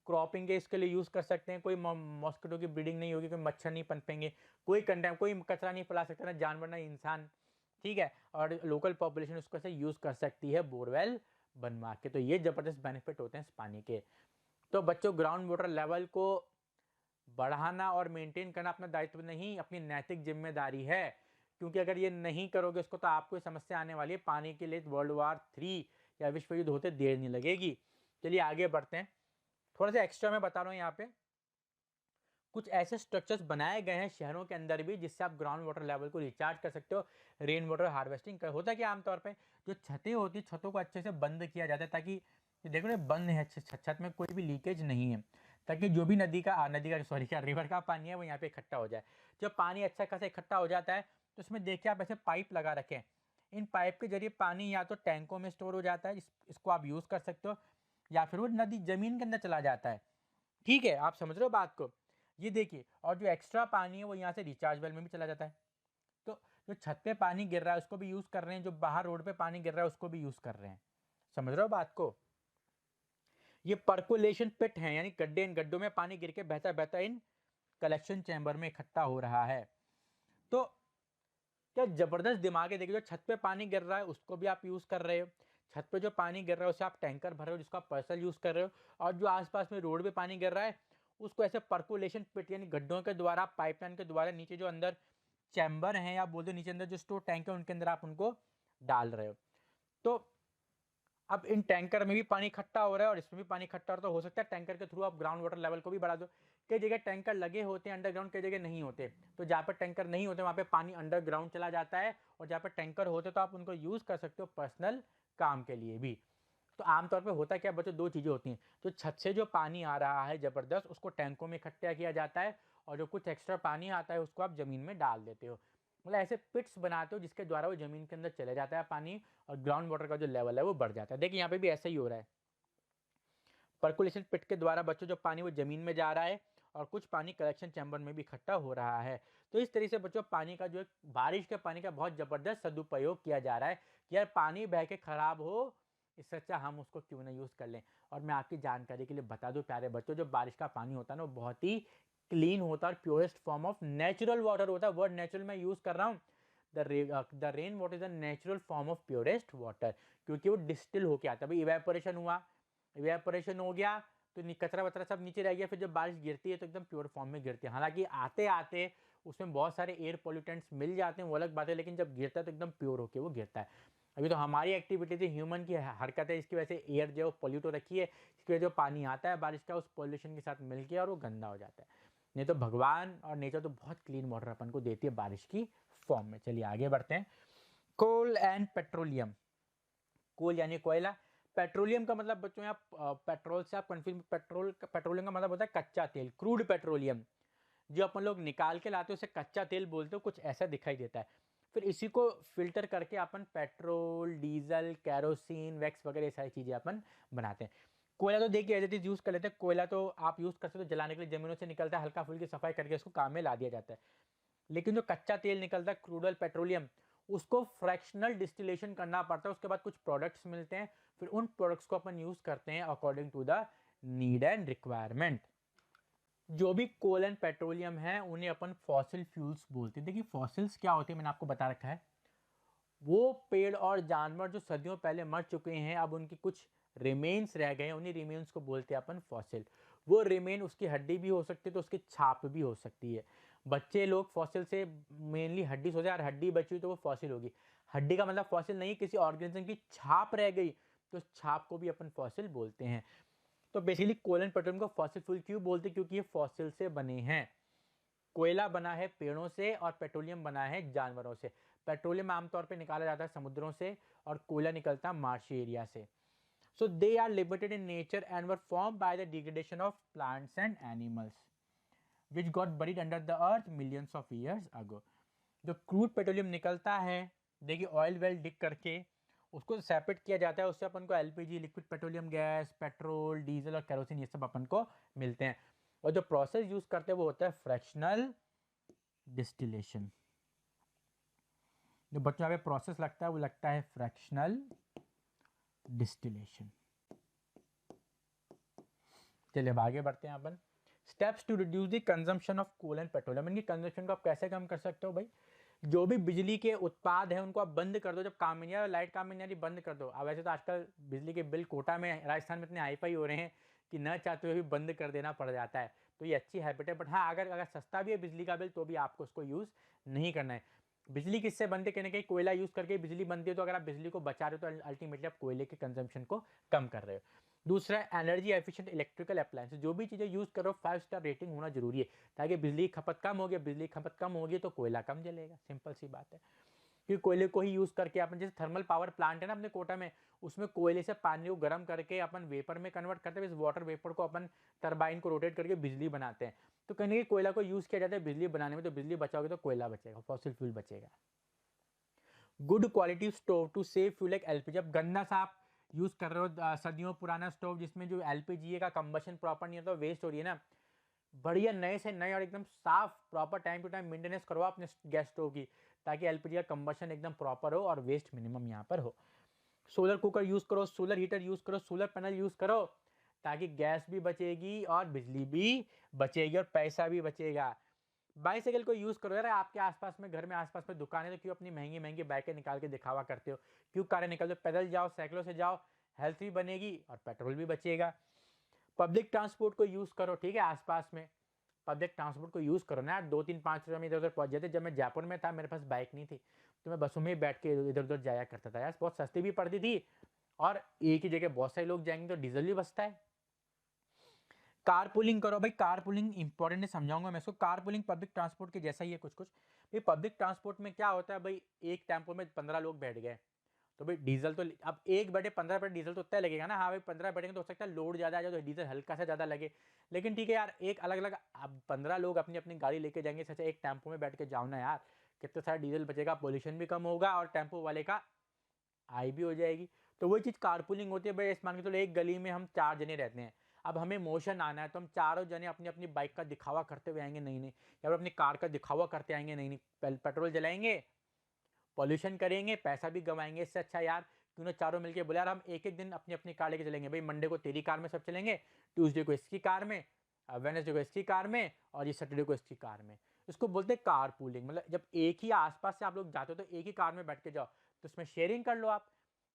क्रॉपिंग के इसके लिए यूज कर सकते हैं, कोई मॉस्किटो की ब्रीडिंग नहीं होगी, कोई मच्छर नहीं पनपेंगे, कोई कचरा नहीं फैला सकता, ना जानवर ना इंसान, ठीक है। और लोकल पॉपुलेशन उसको से यूज कर सकती है बोरवेल बनवा के। तो ये जबरदस्त बेनिफिट होते हैं इस पानी के। तो बच्चों, ग्राउंड वाटर लेवल को बढ़ाना और मेंटेन करना अपना दायित्व नहीं, अपनी नैतिक जिम्मेदारी है, क्योंकि अगर ये नहीं करोगे उसको तो आपको समस्या आने वाली है। पानी के लिए वर्ल्ड वॉर 3 या विश्व युद्ध होते देर नहीं लगेगी। चलिए आगे बढ़ते हैं। थोड़ा सा एक्स्ट्रा मैं बता रहा हूँ यहाँ पे, कुछ ऐसे स्ट्रक्चर्स बनाए गए हैं शहरों के अंदर भी जिससे आप ग्राउंड वाटर लेवल को रिचार्ज कर सकते हो, रेन वाटर हार्वेस्टिंग कर। होता है कि आमतौर पे जो छतें होती है, छतों को अच्छे से बंद किया जाता है, ताकि देखो ना बंद है, छत में कोई भी लीकेज नहीं है, ताकि जो भी नदी का सॉरी क्या रिवर का पानी है वो यहाँ पे इकट्ठा हो जाए। जब पानी अच्छा खासा इकट्ठा हो जाता है तो उसमें देखिए आप ऐसे पाइप लगा रखें, इन पाइप के जरिए पानी या तो टैंकों में स्टोर हो जाता है, इसको आप यूज़ कर सकते हो, या फिर वो नदी जमीन के अंदर चला जाता है, ठीक है। आप समझ रहे हो बात को। ये देखिए, और जो एक्स्ट्रा पानी है वो यहाँ से रिचार्ज वेल में भी चला जाता है। तो जो छत पे पानी गिर रहा है उसको भी यूज कर रहे हैं, जो बाहर रोड पे पानी गिर रहा है उसको भी यूज कर रहे हैं। समझ रहे हो बात को। ये पर्कुलेशन पिट है, यानी गड्ढे, इन गड्ढों में पानी गिर के बहता बहता इन कलेक्शन चैम्बर में इकट्ठा हो रहा है। तो क्या जबरदस्त दिमाग है। देखिए, जो छत पे पानी गिर रहा है उसको भी आप यूज कर रहे हो, छत पे जो पानी गिर रहा है उसे आप टैंकर भर रहे हो जिसको आप पर्सनल यूज कर रहे हो, और जो आसपास में रोड पे पानी गिर रहा है उसको ऐसे पर्कुलेशन पिट यानी गड्ढों के द्वारा, पाइपलाइन के द्वारा नीचे जो अंदर चैम्बर हैं या बोल दो नीचे अंदर जो स्टोर टैंक है उनके अंदर आप उनको डाल रहे हो। तो अब इन टैंकर में भी पानी इकट्ठा हो रहा है और इसमें भी पानी इकट्ठा हो रहा है, तो हो सकता है टैंकर के थ्रू आप ग्राउंड वाटर लेवल को भी बढ़ा दो। कई जगह टैंकर लगे होते हैं अंडरग्राउंड, कई जगह नहीं होते, तो जहाँ पर टैंकर नहीं होते वहाँ पे पानी अंडरग्राउंड चला जाता है, और जहाँ पर टैंकर होते तो आप उनको यूज कर सकते हो पर्सनल काम के लिए भी। तो आमतौर पे होता क्या बच्चों, दो चीज़ें होती हैं, जो छत से जो पानी आ रहा है जबरदस्त उसको टैंकों में इकट्ठा किया जाता है, और जो कुछ एक्स्ट्रा पानी आता है उसको आप जमीन में डाल देते हो। मतलब ऐसे पिट्स बनाते हो जिसके द्वारा वो जमीन के अंदर चले जाता है पानी, और ग्राउंड वाटर का जो लेवल है वो बढ़ जाता है। देखिए यहाँ पे भी ऐसा ही हो रहा है, पर्कुलेशन पिट के द्वारा बच्चों जो पानी वो जमीन में जा रहा है, और कुछ पानी कलेक्शन चैम्बर में भी इकट्ठा हो रहा है। तो इस तरीके से बच्चों पानी का जो बारिश के पानी का बहुत जबरदस्त सदुपयोग किया जा रहा है कि यार पानी बह के खराब हो, इससे अच्छा हम उसको क्यों ना यूज कर लें। और मैं आपकी जानकारी के लिए बता दूं प्यारे बच्चों, जो बारिश का पानी होता है ना वो बहुत ही क्लीन होता है और purest form of natural water होता है। वर्ड नेचुरल मैं यूज कर रहा हूँ। The rain water is a natural form of purest water, क्योंकि वो डिस्टिल होके आता है। भाई इवेपोरेशन हुआ, इवेपोरेशन हो गया तो कचरा वचरा सब नीचे रह गया, फिर जब बारिश गिरती है तो एकदम प्योर फॉर्म में गिरती है। हालांकि आते आते उसमें बहुत सारे एयर पोल्यूटेंट्स मिल जाते हैं, वो अलग बात है, लेकिन जब गिरता है तो एकदम प्योर होके वो गिरता है। अभी तो हमारी एक्टिविटी थी, ह्यूमन की हरकत है, इसकी वजह से एयर जो पोल्यूट हो रखी है, इसकी वजह जो पानी आता है बारिश का उस पोल्यूशन के साथ मिल के और वो गंदा हो जाता है। नहीं तो भगवान और नेचर तो बहुत क्लीन वाटर अपन को देती है बारिश की फॉर्म में। चलिए आगे बढ़ते हैं। कोल एंड पेट्रोलियम। कोल यानी कोयला, पेट्रोलियम का मतलब बच्चों यहाँ पेट्रोल से आप कंफ्यूज, पेट्रोलियम का मतलब होता है कच्चा तेल, क्रूड पेट्रोलियम, जो अपन लोग निकाल के लाते हैं उसे कच्चा तेल बोलते हो, कुछ ऐसा दिखाई देता है। फिर इसी को फिल्टर करके अपन पेट्रोल, डीजल, कैरोसिन, वैक्स वगैरह ये सारी चीज़ें अपन बनाते हैं। कोयला तो देखिए एज इट इज यूज़ कर लेते हैं, कोयला तो आप यूज़ कर सकते हो जलाने के लिए, जमीनों से निकलता है, हल्का फुल्की सफाई करके उसको काम में ला दिया जाता है। लेकिन जो कच्चा तेल निकलता है क्रूडल पेट्रोलियम, उसको फ्रैक्शनल डिस्टिलेशन करना पड़ता है, उसके बाद कुछ प्रोडक्ट्स मिलते हैं, फिर उन प्रोडक्ट्स को अपन यूज़ करते हैं according to the need and requirement. जो भी कोल एंड पेट्रोलियम है उन्हें अपन फॉसिल फ्यूल्स बोलते हैं। देखिए फॉसिल्स क्या होते हैं मैंने आपको बता रखा है, वो पेड़ और जानवर जो सदियों पहले मर चुके हैं, अब उनकी कुछ रिमेन्स रह गए हैं, उन्हीं रिमेन्स को बोलते हैं अपन फॉसिल। वो रिमेन उसकी हड्डी भी हो सकती है तो उसकी छाप भी हो सकती है। बच्चे लोग फॉसिल से मेनली हड्डी सोचते हैं यार हड्डी बची हुई तो वो फॉसिल होगी। हड्डी का मतलब फॉसिल नहीं, किसी ऑर्गेनिज्म की छाप रह गई तो उस छाप को भी अपन फॉसिल बोलते हैं। तो बेसिकली कोल एंड पेट्रोलियम को फॉसिल फ्यूल क्यों बोलते हैं, क्योंकि ये फॉसिल से बने हैं। कोयला बना है पेड़ों से और पेट्रोलियम बना है जानवरों से। पेट्रोलियम आमतौर पे निकाला जाता है समुद्रों से और कोयला निकलता है मार्शी एरिया से। So they are limited in nature and were form by the degradation of plants and animals which got buried under the earth millions of years ago. जो क्रूड पेट्रोलियम निकलता है, देखिए ऑयल वेल डिग करके उसको सेपरेट किया जाता है, उससे अपन को LPG liquid petroleum gas, petrol, diesel और केरोसिन ये सब अपन को मिलते हैं। और जो प्रोसेस यूज करते हैं वो होता है फ्रैक्शनल डिस्टिलेशन। जो बच्चों यहाँ पे प्रोसेस लगता है वो लगता है फ्रैक्शनल डिस्टिलेशन। चलिए अब आगे बढ़ते हैं अपन। Steps to reduce the consumption of coal and petroleum. इनकी कंजम्पशन को आप कैसे कम कर सकते हो भाई? जो भी बिजली के उत्पाद है उनको आप बंद कर दो। जब काम नहीं आ रहा, लाइट काम नहीं आ रही, बंद कर दो। अब वैसे तो आजकल बिजली के बिल कोटा में राजस्थान में इतने हाई फाई हो रहे हैं कि न चाहते हुए भी बंद कर देना पड़ जाता है, तो ये अच्छी हैबिट है। बट हाँ, अगर सस्ता भी है बिजली का बिल तो भी आपको उसको यूज़ नहीं करना है। बिजली किससे बनती है? कहीं ना कहीं कोयला यूज़ करके बिजली बनती है, तो अगर आप बिजली को बचा रहे हो तो अल्टीमेटली आप कोयले के कंजम्पशन को कम कर रहे हो। दूसरा, एनर्जी एफिशिएंट इलेक्ट्रिकल अप्लायंस। जो भी चीज़ें यूज़ करो 5 स्टार रेटिंग होना जरूरी है, ताकि बिजली की खपत कम होगी। बिजली की खपत कम होगी तो कोयला कम जलेगा, सिंपल सी बात है। क्योंकि कोयले को ही यूज़ करके अपन, जैसे थर्मल पावर प्लांट है ना अपने कोटा में, उसमें कोयले से पानी को गर्म करके अपन वेपर में कन्वर्ट करते हैं, इस वाटर वेपर को अपन टरबाइन को रोटेट करके बिजली बनाते हैं। तो कहीं ना कहीं कोयला को यूज़ किया जाता है बिजली बनाने में। तो बिजली बचाओगे तो कोयला बचेगा, फॉसिल फ्यूल बचेगा। Good quality stove to save fuel like LPG. अब गंदा सा आप यूज कर रहे हो सदियों पुराना स्टोव जिसमें जो एलपीजी का कंबशन प्रॉपर नहीं होता, वेस्ट हो रही है ना, बढ़िया नए से नए और एकदम साफ proper time to time maintenance करवाओ अपने गैस स्टोव की, ताकि एलपीजी का कंबशन एकदम प्रॉपर हो और वेस्ट मिनिमम यहाँ पर हो। सोलर कुकर यूज करो, सोलर हीटर यूज करो, सोलर पैनल यूज करो, ताकि गैस भी बचेगी और बिजली भी बचेगी और पैसा भी बचेगा। बाइसाइकिल को यूज करो यार। आपके आसपास में, घर में आसपास में दुकान है, तो क्यों अपनी महंगी महंगी बाइकें निकाल के दिखावा करते हो? क्यों कारें निकाल दो, पैदल जाओ, साइकिलों से जाओ, हेल्थ भी बनेगी और पेट्रोल भी बचेगा। पब्लिक ट्रांसपोर्ट को यूज करो, ठीक है, आसपास में पब्लिक ट्रांसपोर्ट को यूज करो ना यार। 2-3-5 रुपये में इधर उधर पहुंच जाते। जब मैं जयपुर में था, मेरे पास बाइक नहीं थी, तो मैं बसों में ही बैठ के इधर उधर जाया करता था यार। बहुत सस्ती भी पड़ती थी और एक ही जगह बहुत सारे लोग जाएंगे तो डीजल भी बचता है। कारपूलिंग करो भाई। कारपूलिंग इंपॉर्टेंट है, समझाऊंगा मैं इसको। कारपूलिंग पब्लिक ट्रांसपोर्ट के जैसा ही है कुछ कुछ। भाई पब्लिक ट्रांसपोर्ट में क्या होता है भाई, एक टेम्पो में 15 लोग बैठ गए, तो भाई डीजल तो अब एक बैठे 15 बैठे, डीजल तो उतना लगेगा ना। हाँ भाई 15 बैठेंगे तो हो सकता है लोड ज़्यादा आ जाए तो डीजल हल्का सा ज़्यादा लगे, लेकिन ठीक है यार, एक अलग अलग, अब 15 लोग अपनी अपनी गाड़ी लेके जाएंगे, सच एक टेम्पो में बैठ के जाओ ना यार, कितना सारा डीजल बचेगा, पोल्यूशन भी कम होगा और टेम्पो वाले का आय भी हो जाएगी। तो वही चीज़ कारपूलिंग होती है भाई। इस मान के चलो एक गली में हम 4 जने रहते हैं, अब हमें मोशन आना है तो हम चारों जने अपनी अपनी बाइक का दिखावा करते हुए आएंगे, नहीं नहीं, या फिर अपनी कार का दिखावा करते आएंगे, नहीं नहीं, पेट्रोल जलाएंगे, पॉल्यूशन करेंगे, पैसा भी गंवाएंगे। इससे अच्छा यार क्यों ना चारों मिलकर बोले यार हम एक एक दिन अपनी अपनी कार लेके चलेंगे। भाई मंडे को तेरी कार में सब चलेंगे, ट्यूसडे को इसकी कार में, वेडनेसडे को इसकी कार में और ये सैटरडे को इसकी कार में। इसको बोलते हैं कार पूलिंग। मतलब जब एक ही आसपास से आप लोग जाते हो तो एक ही कार में बैठ के जाओ, तो उसमें शेयरिंग कर लो आप।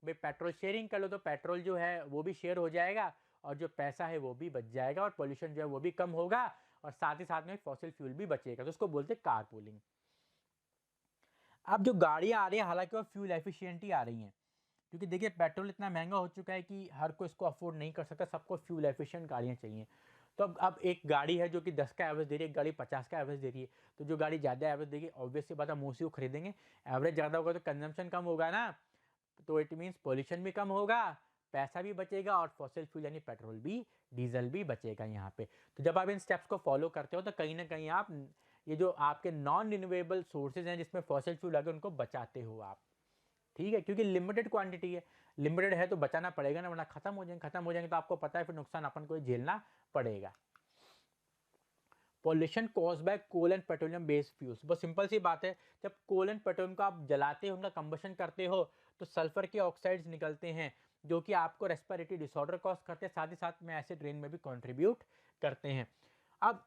भाई पेट्रोल शेयरिंग कर लो तो पेट्रोल जो है वो भी शेयर हो जाएगा और जो पैसा है वो भी बच जाएगा और पोल्यूशन जो है वो भी कम होगा और साथ ही साथ में फॉसिल फ्यूल भी बचेगा। तो उसको बोलते हैं कार पूलिंग। अब जो गाड़ियां आ रही हैं, हालांकि वो फ्यूल एफिशिएंट ही आ रही हैं, क्योंकि देखिए पेट्रोल इतना महंगा हो चुका है कि हर कोई इसको अफोर्ड नहीं कर सकता, सबको फ्यूल एफिशिएंट गाड़ियां चाहिए। तो अब एक गाड़ी है जो कि 10 का एवरेज दे रही है, एक गाड़ी 50 का एवरेज दे रही है, तो जो गाड़ी ज़्यादा एवरेज देगी ऑब्वियस सी बात है मोस्टली वो खरीदेंगे। एवरेज ज़्यादा होगा तो कंजम्पशन कम होगा ना, तो इट मीन्स पोल्यूशन भी कम होगा, पैसा भी बचेगा और फॉसिल फ्यूल यानी पेट्रोल भी, डीजल भी बचेगा यहाँ पे। तो जब आप इन स्टेप्स को फॉलो करते हो तो कहीं ना कहीं आप ये जो आपके नॉन रिन्यूएबल सोर्सेज हैं जिसमें फॉसिल फ्यूल लगे उनको बचाते हो आप, ठीक है, क्योंकि लिमिटेड क्वांटिटी है, लिमिटेड है तो बचाना पड़ेगा ना, वरना खत्म हो जाएंगे तो आपको पता है फिर नुकसान अपन को झेलना पड़ेगा। Pollution cause by coal and petroleum based fuels. बहुत सिंपल सी बात है, जब कोल एंड पेट्रोलियम को आप जलाते हो, उनका कंबशन करते हो, तो सल्फर के ऑक्साइड्स निकलते हैं जो कि आपको रेस्पिरेटरी डिसऑर्डर कॉज करते हैं, साथ ही साथ में एसिड रेन में भी कंट्रीब्यूट करते हैं। अब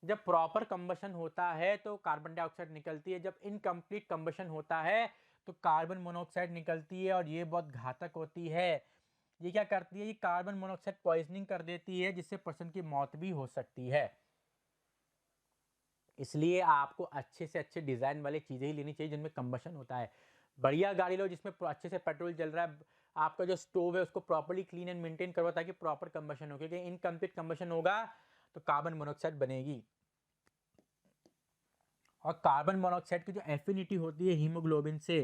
जब प्रॉपर कंबशन होता है तो कार्बन डाइऑक्साइड निकलती है, जब इनकम्प्लीट कंबशन होता है तो कार्बन मोनोऑक्साइड निकलती है और ये बहुत घातक होती है। ये क्या करती है, ये कार्बन मोनोऑक्साइड पॉइजनिंग कर देती है जिससे पर्सन की मौत भी हो सकती है। इसलिए आपको अच्छे से अच्छे डिज़ाइन वाली चीज़ें ही लेनी चाहिए जिनमें कंबशन होता है। बढ़िया गाड़ी लो जिसमें अच्छे से पेट्रोल जल रहा है, आपका जो स्टोव है उसको प्रॉपर्ली क्लीन एंड मेंटेन करो ताकि प्रॉपर कंबशन हो, क्योंकि इनकम्प्लीट कंबशन होगा तो कार्बन मोनोऑक्साइड बनेगी। और कार्बन मोनोऑक्साइड की जो एफिनिटी होती है हीमोग्लोबिन से,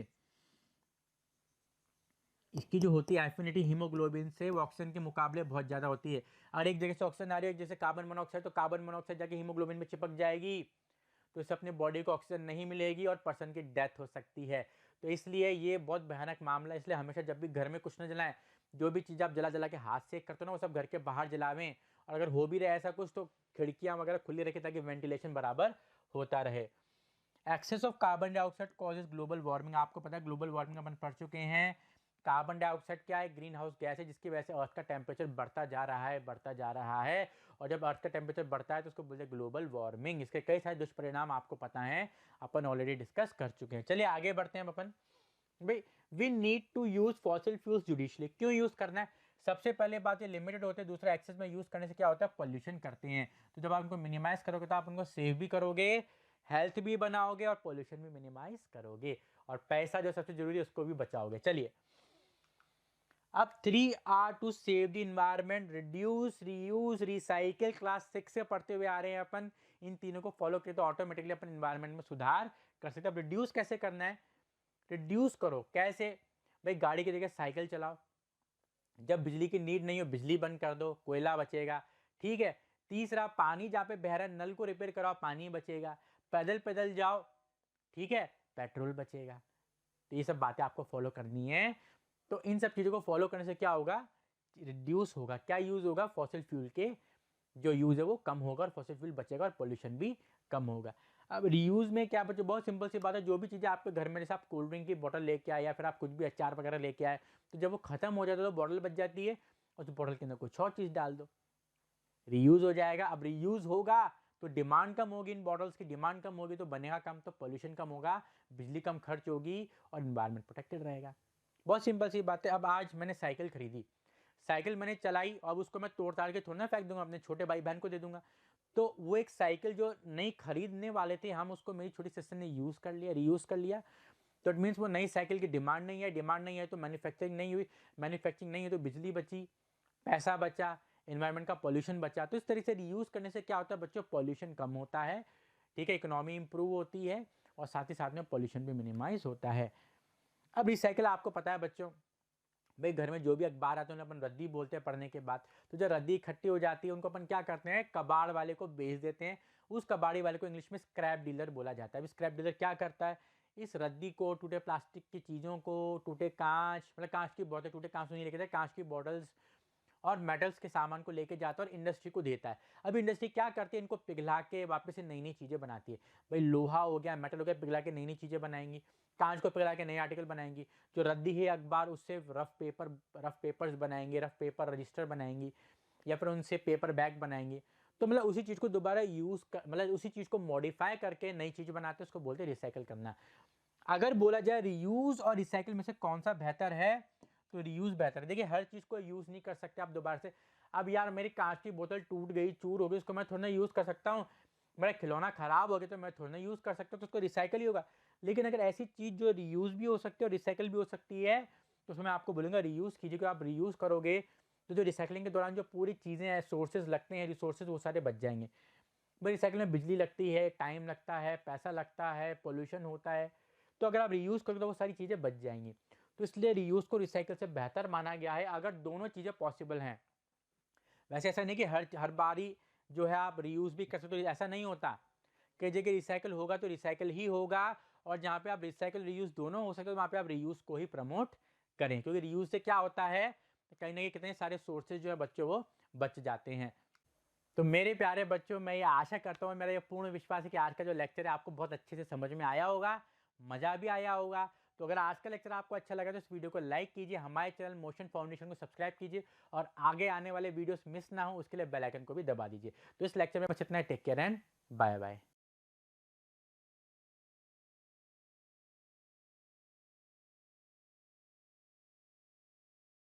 इसकी जो होती है एफिनिटी हीमोग्लोबिन से, वो ऑक्सीजन के मुकाबले बहुत ज़्यादा होती है। और एक जगह से ऑक्सीजन आ रही है जैसे कार्बन मोनोऑक्साइड, तो कार्बन मोनोऑक्साइड जाके हीमोग्लोबिन में चिपक जाएगी, तो इससे अपने बॉडी को ऑक्सीजन नहीं मिलेगी और पर्सन की डेथ हो सकती है। तो इसलिए ये बहुत भयानक मामला है। इसलिए हमेशा जब भी घर में कुछ न जलाएं, जो भी चीज़ आप जला जला के हाथ से करते हो ना, वो सब घर के बाहर जलावें। और अगर हो भी रहा है ऐसा कुछ तो खिड़कियाँ वगैरह खुली रखें ताकि वेंटिलेशन बराबर होता रहे। Excess of carbon dioxide causes global warming. आपको पता है ग्लोबल वार्मिंग अपन पढ़ चुके हैं। कार्बन डाइऑक्साइड क्या है? ग्रीन हाउस गैस है जिसकी वजह से अर्थ का टेम्परेचर बढ़ता जा रहा है, बढ़ता जा रहा है। और जब अर्थ का टेम्परेचर बढ़ता है तो उसको बोलते हैं ग्लोबल वार्मिंग। इसके कई सारे दुष्परिणाम आपको पता है, अपन ऑलरेडी डिस्कस कर चुके हैं। चलिए आगे बढ़ते हैं अपन। भाई we need to use fossil fuels judicially. क्यों यूज करना है? सबसे पहले बात ये लिमिटेड होते हैं, दूसरा एक्सेस में यूज करने से क्या होता है? पॉल्यूशन करते हैं। तो जब आप उनको मिनिमाइज करोगे तो आप उनको सेव भी करोगे, हेल्थ भी बनाओगे और पॉल्यूशन भी मिनिमाइज करोगे, और पैसा जो सबसे जरूरी है उसको भी बचाओगे। चलिए अब 3R to save the environment, reduce, reuse, recycle, class 6 से पढ़ते हुए आ रहे हैं अपन। इन तीनों को फॉलो करें तो ऑटोमेटिकली अपन इन्वायरमेंट में सुधार कर सकते हैं। अब रिड्यूस कैसे करना है? रिड्यूस करो कैसे? भाई गाड़ी की जगह साइकिल चलाओ, जब बिजली की नीड नहीं हो बिजली बंद कर दो, कोयला बचेगा। ठीक है। तीसरा, पानी जहाँ पे बह रहा है नल को रिपेयर कराओ, पानी बचेगा। पैदल पैदल जाओ, ठीक है, पेट्रोल बचेगा। तो ये सब बातें आपको फॉलो करनी है। तो इन सब चीज़ों को फॉलो करने से क्या होगा? रिड्यूस होगा। क्या यूज होगा? फॉसिल फ्यूल के जो यूज है वो कम होगा और फॉसिल फ्यूल बचेगा और पोल्यूशन भी कम होगा। अब रीयूज में क्या बच्चों? बहुत सिंपल सी बात है, जो भी चीज़ें आपके घर में, जैसे आप कोल्ड ड्रिंक की बोतल लेके आए या फिर आप कुछ भी अचार वगैरह लेके आए, तो जब वो खत्म हो जाता है तो बॉटल बच जाती है, और तो बॉटल के अंदर कुछ और चीज़ डाल दो, रीयूज हो जाएगा। अब रीयूज होगा तो डिमांड कम होगी, इन बॉटल्स की डिमांड कम होगी तो बनेगा कम, तो पोल्यूशन कम होगा, बिजली कम खर्च होगी और इन्वायरमेंट प्रोटेक्टेड रहेगा। बहुत सिंपल सी बात है। अब आज मैंने साइकिल खरीदी, साइकिल मैंने चलाई, अब उसको मैं तोड़ ताड़ के थोड़ा ना फेंक दूंगा, अपने छोटे भाई बहन को दे दूंगा। तो वो एक साइकिल जो नई खरीदने वाले थे हम, उसको मेरी छोटी सिस्टर ने यूज़ कर लिया, रीयूज़ कर लिया। तो इट मीन्स वो नई साइकिल की डिमांड नहीं है, डिमांड नहीं है तो मैन्युफैक्चरिंग नहीं हुई, मैन्युफैक्चरिंग नहीं है तो बिजली बची, पैसा बचा, इन्वायरमेंट का पॉल्यूशन बचा। तो इस तरीके से रीयूज़ करने से क्या होता है बच्चों? पॉल्यूशन कम होता है, ठीक है, इकोनॉमी इंप्रूव होती है और साथ ही साथ में पॉल्यूशन भी मिनिमाइज होता है। अब रिसाइकिल आपको पता है बच्चों, भाई घर में जो भी अखबार आते हैं उन्हें अपन रद्दी बोलते हैं पढ़ने के बाद। तो जब रद्दी इकट्ठी हो जाती है उनको अपन क्या करते हैं? कबाड़ वाले को बेच देते हैं। उस कबाड़ी वाले को इंग्लिश में स्क्रैप डीलर बोला जाता है। स्क्रैप डीलर क्या करता है? इस रद्दी को, टूटे प्लास्टिक की चीज़ों को, टूटे कांच, मतलब कांच की बोतल, टूटे कांच नहीं लेके जाते, कांच की बॉटल्स और मेटल्स के सामान को लेके जाता है और इंडस्ट्री को देता है। अब इंडस्ट्री क्या करती है? इनको पिघला के वापस से नई नई चीज़ें बनाती है। भाई लोहा हो गया, मेटल हो गया, पिघला के नई नई चीज़ें बनाएंगी, कांच को पिघला के नए आर्टिकल बनाएंगी। जो रद्दी है अखबार, उससे रफ पेपर्स बनाएंगे, रफ पेपर रजिस्टर बनाएंगी, या फिर उनसे पेपर बैग बनाएंगे। तो मतलब उसी चीज़ को दोबारा यूज़ कर, मतलब उसी चीज़ को मॉडिफाई करके नई चीज़ बनाते हैं, उसको बोलते हैं रिसाइकिल करना। अगर बोला जाए रीयूज और रिसाइकिल में से कौन सा बेहतर है, तो रीयूज बेहतर है। देखिए हर चीज़ को यूज़ नहीं कर सकते आप दोबारा से। अब यार मेरी कांच की बोतल टूट गई, चूर हो गई, उसको मैं थोड़ा ना यूज़ कर सकता हूँ। मेरा खिलौना खराब हो गया तो मैं थोड़ा ना यूज़ कर सकता हूँ, तो उसको रिसाइकिल ही होगा। लेकिन अगर ऐसी चीज़ जो रीयूज़ भी हो सकती है और रिसाइकिल भी हो सकती है, तो उसमें आपको बोलूँगा रीयूज़ कीजिए। कि आप रीयूज़ करोगे तो जो रिसाइकलिंग के दौरान जो पूरी चीज़ें हैं, सोर्सेज लगते हैं, रिसोर्सेज, वो सारे बच जाएंगे। भाई रिसाइकिल में बिजली लगती है, टाइम लगता है, पैसा लगता है, पोल्यूशन होता है। तो अगर आप रीयूज़ करोगे तो वो सारी चीज़ें बच जाएंगी। तो इसलिए रीयूज़ को रिसाइकिल से बेहतर माना गया है अगर दोनों चीज़ें पॉसिबल हैं। वैसे ऐसा नहीं कि हर बारी जो है आप रीयूज़ भी कर सकते हो, ऐसा नहीं होता। कई जगह रिसाइकिल होगा तो रिसाइकिल ही होगा, और जहाँ पे आप रिसाइकिल रीयूज़ दोनों हो सके तो वहाँ पे आप रीयूज़ को ही प्रमोट करें, क्योंकि रीयूज़ से क्या होता है, कहीं ना कहीं कितने सारे सोर्सेज जो है बच्चों वो बच जाते हैं। तो मेरे प्यारे बच्चों, मैं ये आशा करता हूँ, मेरा ये पूर्ण विश्वास है कि आज का जो लेक्चर है आपको बहुत अच्छे से समझ में आया होगा, मज़ा भी आया होगा। तो अगर आज का लेक्चर आपको अच्छा लगा तो इस वीडियो को लाइक कीजिए, हमारे चैनल मोशन फाउंडेशन को सब्सक्राइब कीजिए, और आगे आने वाले वीडियोस मिस ना हो उसके लिए बेल आइकन को भी दबा दीजिए। तो इस लेक्चर में बस इतना ही। Take care and bye bye.